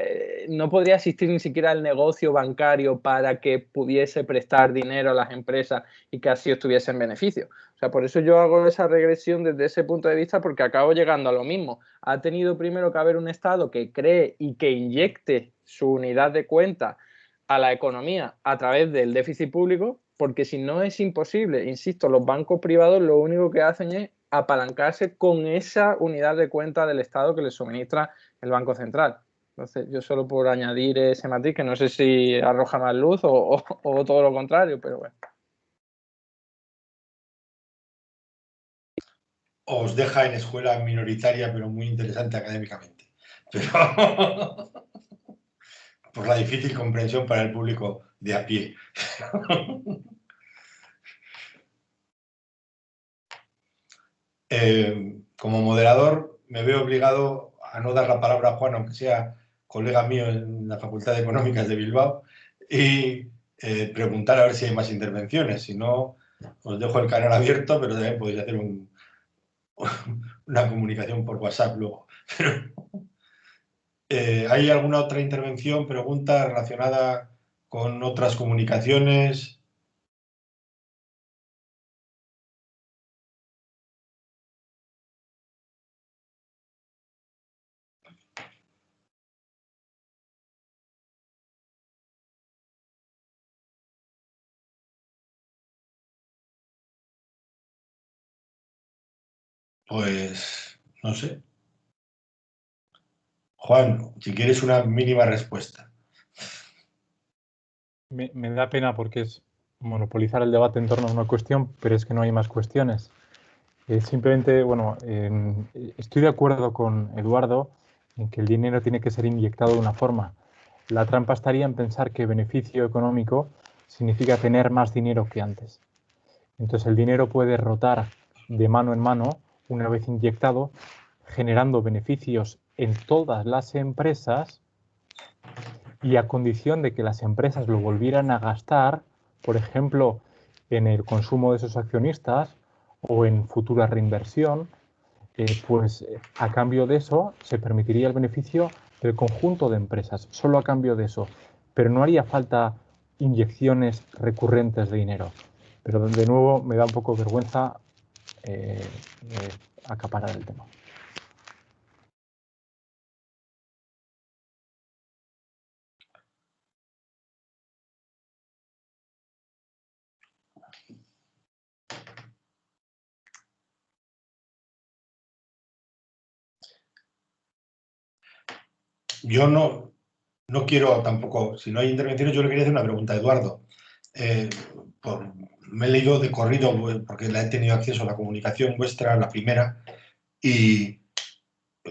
no podría existir ni siquiera el negocio bancario para que pudiese prestar dinero a las empresas y que así obtuviesen beneficio. O sea, por eso yo hago esa regresión desde ese punto de vista, porque acabo llegando a lo mismo. Ha tenido primero que haber un Estado que cree y que inyecte su unidad de cuenta a la economía a través del déficit público, porque si no es imposible. Insisto, los bancos privados lo único que hacen es apalancarse con esa unidad de cuenta del Estado que les suministra el Banco Central. Entonces, yo solo por añadir ese matiz, que no sé si arroja más luz o todo lo contrario, pero bueno. Os deja en escuela minoritaria, pero muy interesante académicamente. Pero por la difícil comprensión para el público de a pie. Como moderador, me veo obligado a no dar la palabra a Juan, aunque sea colega mío en la Facultad de Económicas de Bilbao, y preguntar a ver si hay más intervenciones. Si no, os dejo el canal abierto, pero también podéis hacer una comunicación por WhatsApp luego. ¿Hay alguna otra intervención, pregunta relacionada con otras comunicaciones? Pues no sé. Juan, si quieres una mínima respuesta. Me da pena porque es monopolizar el debate en torno a una cuestión, pero es que no hay más cuestiones. Simplemente, bueno, estoy de acuerdo con Eduardo en que el dinero tiene que ser inyectado de una forma. La trampa estaría en pensar que beneficio económico significa tener más dinero que antes. Entonces el dinero puede rotar de mano en mano una vez inyectado, generando beneficios en todas las empresas y a condición de que las empresas lo volvieran a gastar, por ejemplo, en el consumo de esos accionistas o en futura reinversión, pues a cambio de eso se permitiría el beneficio del conjunto de empresas, solo a cambio de eso. Pero no haría falta inyecciones recurrentes de dinero. Pero de nuevo me da un poco vergüenza acaparar el tema. Yo no quiero tampoco, si no hay intervenciones, yo le quería hacer una pregunta a Eduardo. Me he leído de corrido, porque la he tenido acceso a la comunicación vuestra, la primera, y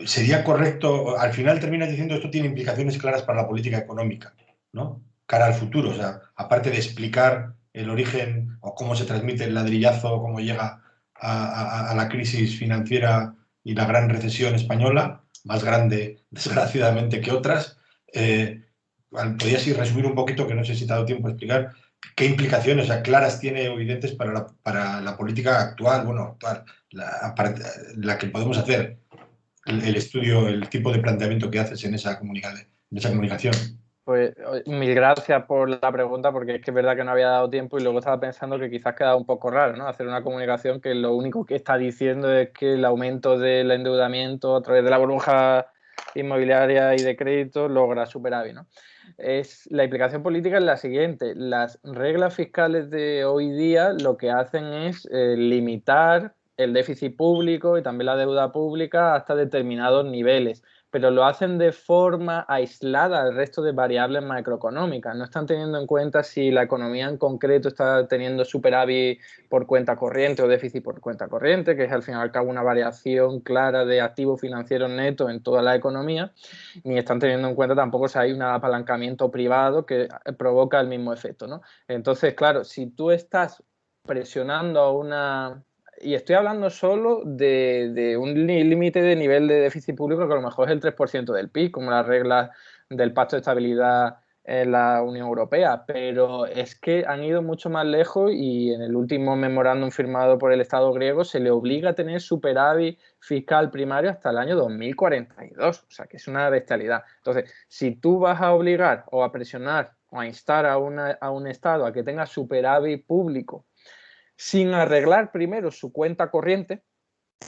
sería correcto, al final terminas diciendo esto tiene implicaciones claras para la política económica, ¿no? Cara al futuro, o sea, aparte de explicar el origen o cómo se transmite el ladrillazo, cómo llega a la crisis financiera y la gran recesión española, más grande, desgraciadamente, que otras, podrías resumir un poquito, que no sé si te ha dado tiempo a explicar, qué implicaciones, o sea, claras tiene, evidentes para la política actual, bueno, actual, la que podemos hacer, el estudio, el tipo de planteamiento que haces en esa comunicación. Pues mil gracias por la pregunta, porque es que es verdad que no había dado tiempo y luego estaba pensando que quizás queda un poco raro, ¿no? Hacer una comunicación que lo único que está diciendo es que el aumento del endeudamiento a través de la burbuja inmobiliaria y de crédito logra superávit, ¿no? La implicación política es la siguiente. Las reglas fiscales de hoy día lo que hacen es limitar el déficit público y también la deuda pública hasta determinados niveles, pero lo hacen de forma aislada al resto de variables macroeconómicas. No están teniendo en cuenta si la economía en concreto está teniendo superávit por cuenta corriente o déficit por cuenta corriente, que es al fin y al cabo una variación clara de activos financieros netos en toda la economía, ni están teniendo en cuenta tampoco si hay un apalancamiento privado que provoca el mismo efecto, ¿no? Entonces, claro, si tú estás presionando a una... Y estoy hablando solo de un límite de nivel de déficit público que a lo mejor es el 3% del PIB, como las reglas del Pacto de Estabilidad en la Unión Europea, pero es que han ido mucho más lejos y en el último memorándum firmado por el Estado griego se le obliga a tener superávit fiscal primario hasta el año 2042, o sea que es una bestialidad. Entonces, si tú vas a obligar o a presionar o a instar a un Estado a que tenga superávit público sin arreglar primero su cuenta corriente,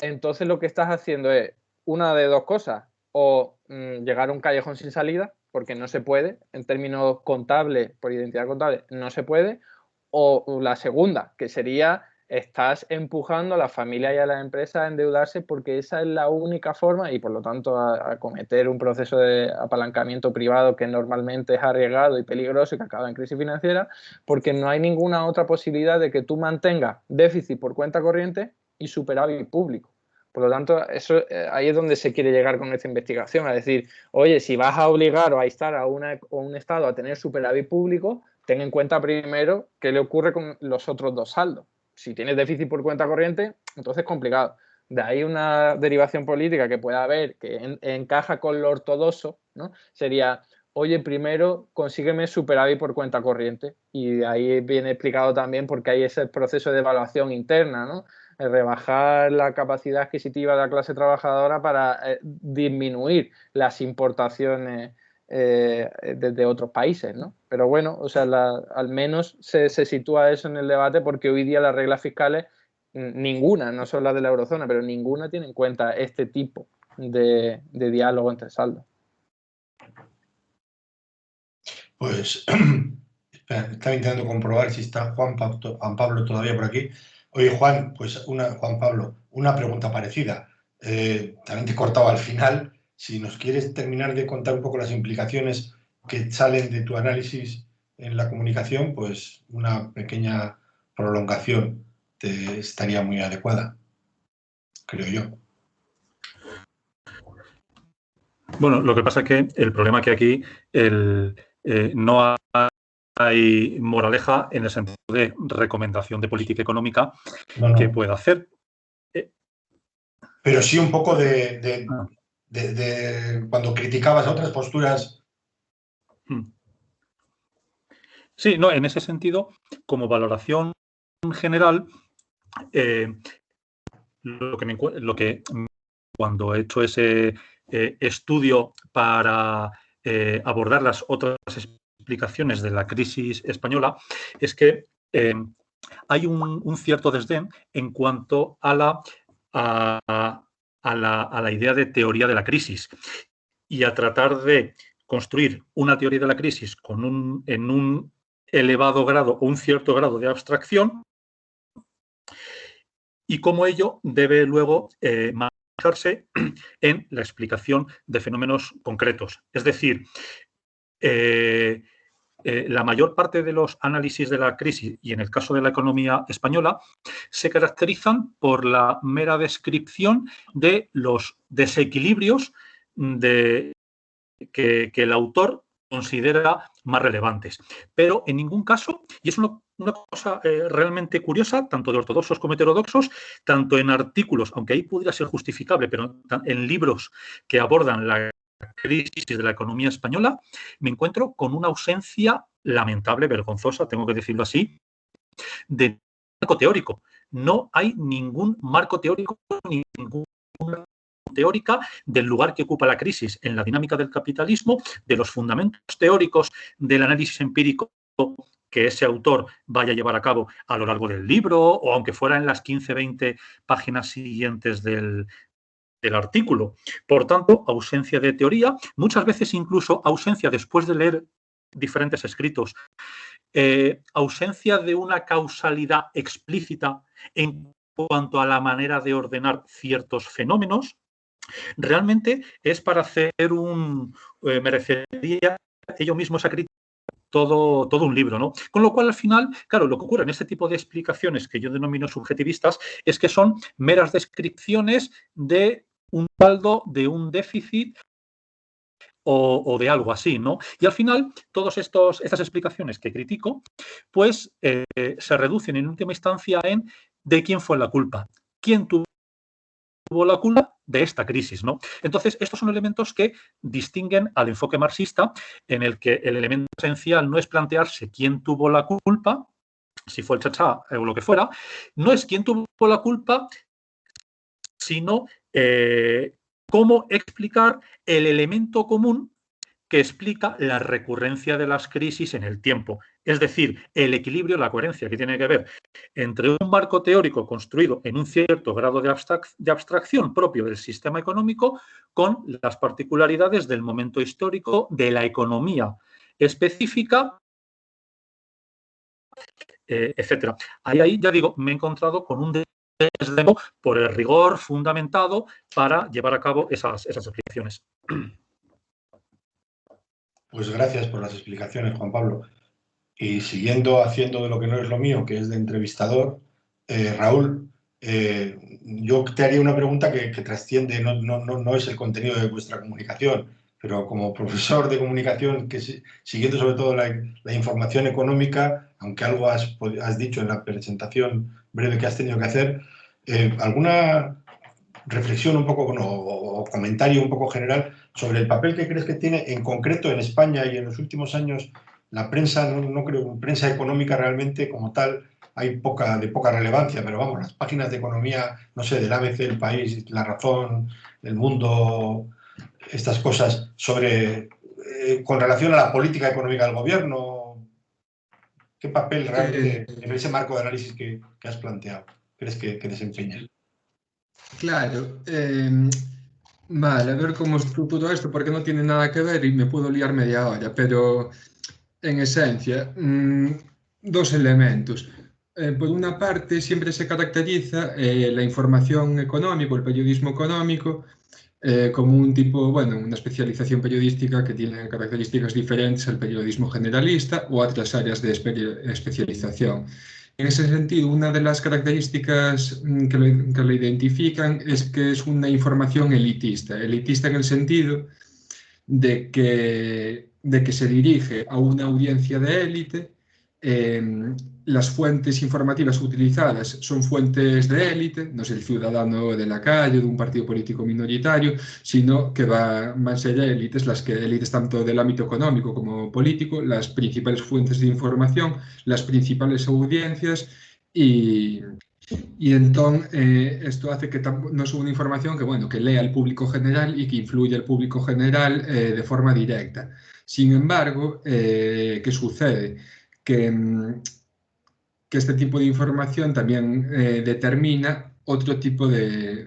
entonces lo que estás haciendo es una de dos cosas, o llegar a un callejón sin salida, porque no se puede, en términos contables, por identidad contable, no se puede, o la segunda, que sería estás empujando a la familia y a las empresas a endeudarse porque esa es la única forma y por lo tanto a cometer un proceso de apalancamiento privado que normalmente es arriesgado y peligroso y que acaba en crisis financiera, porque no hay ninguna otra posibilidad de que tú mantengas déficit por cuenta corriente y superávit público. Por lo tanto, eso, ahí es donde se quiere llegar con esta investigación, a decir, oye, si vas a obligar o a instar a un Estado a tener superávit público, ten en cuenta primero qué le ocurre con los otros dos saldos. Si tienes déficit por cuenta corriente, entonces es complicado. De ahí una derivación política que pueda haber que encaja con lo ortodoxo, ¿no? Sería, oye, primero consígueme superávit por cuenta corriente. Y de ahí viene explicado también porque hay ese proceso de evaluación interna, ¿no? Rebajar la capacidad adquisitiva de la clase trabajadora para disminuir las importaciones desde otros países, ¿no? Pero bueno, o sea, al menos se sitúa eso en el debate porque hoy día las reglas fiscales, ninguna, no son las de la eurozona, pero ninguna tiene en cuenta este tipo de diálogo entre saldos. Pues estaba intentando comprobar si está Juan Pablo todavía por aquí. Oye, Juan, pues Juan Pablo, una pregunta parecida. También te he cortado al final. Si nos quieres terminar de contar un poco las implicaciones que salen de tu análisis en la comunicación, pues una pequeña prolongación te estaría muy adecuada, creo yo. Bueno, lo que pasa es que el problema es que aquí no hay moraleja en el sentido de recomendación de política económica que pueda hacer. Pero sí un poco de cuando criticabas otras posturas Sí, no, en ese sentido, como valoración general, lo que cuando he hecho ese estudio para abordar las otras explicaciones de la crisis española, es que hay un cierto desdén en cuanto a la idea de teoría de la crisis y a tratar de construir una teoría de la crisis en un elevado grado o un cierto grado de abstracción, y cómo ello debe luego manejarse en la explicación de fenómenos concretos. Es decir, la mayor parte de los análisis de la crisis, y en el caso de la economía española, se caracterizan por la mera descripción de los desequilibrios que el autor considera más relevantes. Pero en ningún caso, y es una cosa realmente curiosa, tanto de ortodoxos como heterodoxos, tanto en artículos, aunque ahí pudiera ser justificable, pero en libros que abordan la crisis de la economía española, me encuentro con una ausencia lamentable, vergonzosa, tengo que decirlo así, de marco teórico. No hay ningún marco teórico, ninguna teórica del lugar que ocupa la crisis en la dinámica del capitalismo, de los fundamentos teóricos del análisis empírico que ese autor vaya a llevar a cabo a lo largo del libro, o aunque fuera en las 15-20 páginas siguientes del artículo. Por tanto, ausencia de teoría, muchas veces incluso ausencia, después de leer diferentes escritos, ausencia de una causalidad explícita en cuanto a la manera de ordenar ciertos fenómenos. Realmente es para hacer merecería ello mismo esa crítica todo un libro, ¿no? Con lo cual, al final, claro, lo que ocurre en este tipo de explicaciones que yo denomino subjetivistas es que son meras descripciones de un saldo, de un déficit o de algo así, ¿no? Y al final, todas estas explicaciones que critico, pues se reducen en última instancia en de quién fue la culpa, quién tuvo la culpa de esta crisis, ¿no? Entonces, estos son elementos que distinguen al enfoque marxista, en el que el elemento esencial no es plantearse quién tuvo la culpa, si fue el Chachá o lo que fuera, no es quién tuvo la culpa, sino cómo explicar el elemento común que explica la recurrencia de las crisis en el tiempo. Es decir, el equilibrio, la coherencia que tiene que ver entre un marco teórico construido en un cierto grado de abstracción propio del sistema económico con las particularidades del momento histórico de la economía específica, etcétera. Ahí, ya digo, me he encontrado con un desdén por el rigor fundamentado para llevar a cabo esas explicaciones. Pues gracias por las explicaciones, Juan Pablo. Y siguiendo haciendo de lo que no es lo mío, que es de entrevistador, Raúl, yo te haría una pregunta que trasciende, no es el contenido de vuestra comunicación, pero como profesor de comunicación, siguiendo sobre todo la información económica, aunque algo has dicho en la presentación breve que has tenido que hacer, ¿alguna reflexión un poco o comentario un poco general sobre el papel que crees que tiene en concreto en España y en los últimos años la prensa? No creo, prensa económica realmente como tal hay de poca relevancia, pero vamos, las páginas de economía, no sé, del ABC, El País, La Razón, El Mundo, estas cosas sobre con relación a la política económica del gobierno, ¿qué papel realmente en ese marco de análisis que has planteado crees que desempeña? Claro, vale, a ver cómo estructuro esto, porque no tiene nada que ver y me puedo liar media hora, pero en esencia, dos elementos. Por una parte, siempre se caracteriza la información económica, el periodismo económico, como un tipo, bueno, una especialización periodística que tiene características diferentes al periodismo generalista o a otras áreas de especialización. En ese sentido, una de las características que lo identifican es que es una información elitista. Elitista en el sentido de que se dirige a una audiencia de élite las fuentes informativas utilizadas son fuentes de élite, no es el ciudadano de la calle, de un partido político minoritario, sino que van a ser élites, élites tanto del ámbito económico como político, las principales fuentes de información, las principales audiencias y entonces esto hace que no es una información que, bueno, que lea el público general y que influya al público general de forma directa. Sin embargo, ¿qué sucede? Que este tipo de información también determina otro tipo de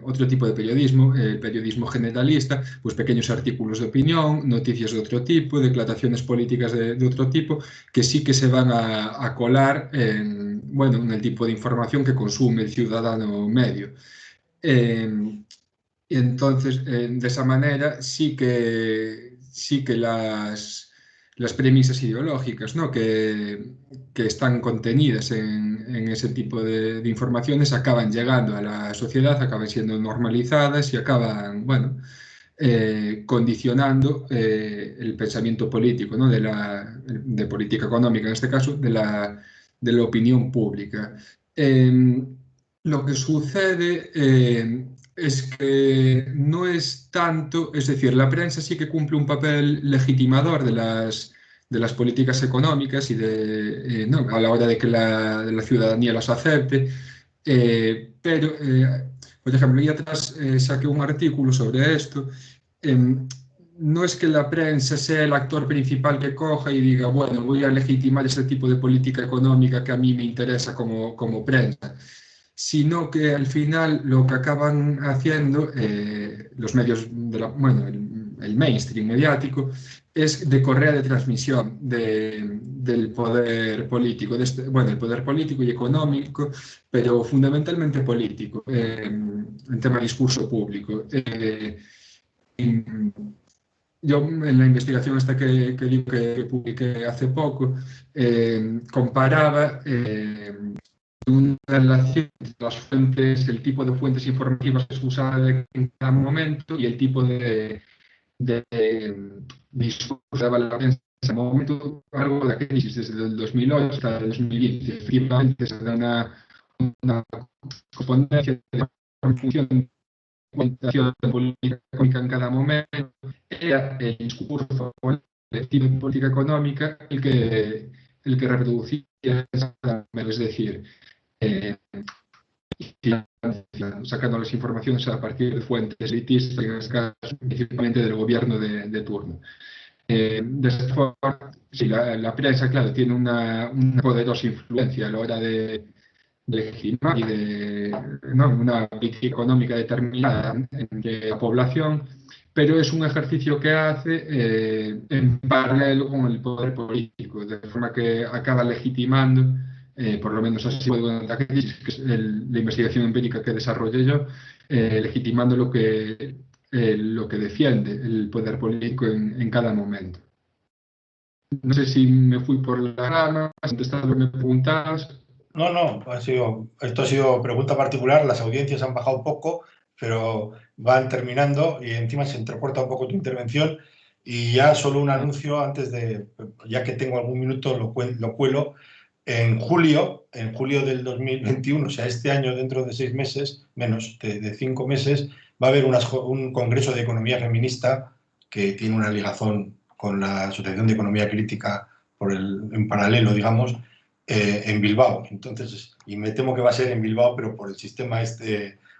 periodismo, el periodismo generalista, pues pequeños artículos de opinión, noticias de otro tipo, declaraciones políticas de otro tipo, que sí que se van a colar en el tipo de información que consume el ciudadano medio. Y entonces, de esa manera, sí que las premisas ideológicas, ¿no? que están contenidas en ese tipo de informaciones acaban llegando a la sociedad, acaban siendo normalizadas y acaban, bueno, condicionando el pensamiento político, ¿no? de política económica, en este caso, de la opinión pública. Lo que sucede es que no es tanto, es decir, la prensa sí que cumple un papel legitimador de las políticas económicas y ¿no? a la hora de que la ciudadanía las acepte, pero, por ejemplo, y atrás saqué un artículo sobre esto. No es que la prensa sea el actor principal que coja y diga, bueno, voy a legitimar ese tipo de política económica que a mí me interesa como prensa, sino que al final lo que acaban haciendo los medios, el mainstream mediático, es de correa de transmisión del poder político, el poder político y económico, pero fundamentalmente político, en tema de discurso público. Yo en la investigación esta que digo que publiqué hace poco, comparaba una relación entre las fuentes, el tipo de fuentes informativas que se usaba en cada momento y el tipo de discurso que daba la prensa en ese momento a lo largo de la crisis, desde el 2008 hasta el 2015. Efectivamente, se da una correspondencia de función de política económica en cada momento. Era el discurso colectivo de política económica el que reproducía esa, es decir, sacando las informaciones a partir de fuentes elitistas, en este caso, principalmente del gobierno de turno. De esta forma, sí, la prensa, claro, tiene una poderosa influencia a la hora de legitimar y una política económica determinada entre la población, pero es un ejercicio que hace en paralelo con el poder político, de forma que acaba legitimando, por lo menos así durante la crisis, que es la investigación empírica que desarrollé yo, legitimando lo que defiende el poder político en cada momento. No sé si me fui por la rama, has contestado lo que me preguntabas. No, esto ha sido pregunta particular, las audiencias han bajado un poco, pero van terminando y encima se entrecorta un poco tu intervención. Y ya solo un anuncio antes ya que tengo algún minuto, lo cuelo. En julio del 2021, o sea, este año, dentro de 6 meses, menos de 5 meses, va a haber un congreso de economía feminista que tiene una ligazón con la Asociación de Economía Crítica en paralelo, digamos, en Bilbao. Entonces, y me temo que va a ser en Bilbao, pero por el sistema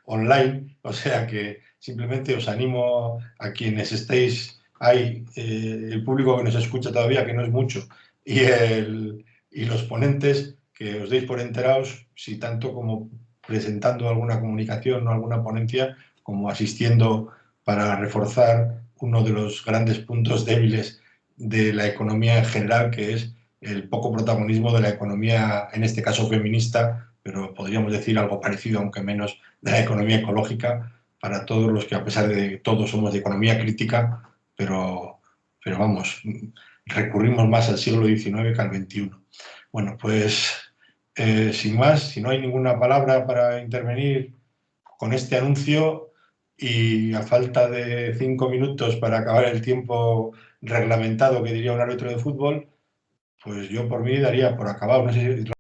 online, o sea que simplemente os animo a quienes estéis ahí, el público que nos escucha todavía, que no es mucho, y los ponentes, que os deis por enterados, si tanto como presentando alguna comunicación o alguna ponencia, como asistiendo para reforzar uno de los grandes puntos débiles de la economía en general, que es el poco protagonismo de la economía, en este caso feminista, pero podríamos decir algo parecido, aunque menos, de la economía ecológica, para todos los que, a pesar de todo, somos de economía crítica, pero vamos, recurrimos más al siglo XIX que al XXI. Bueno, pues sin más, si no hay ninguna palabra para intervenir con este anuncio y a falta de 5 minutos para acabar el tiempo reglamentado, que diría un árbitro de fútbol, pues yo por mí daría por acabado. No sé si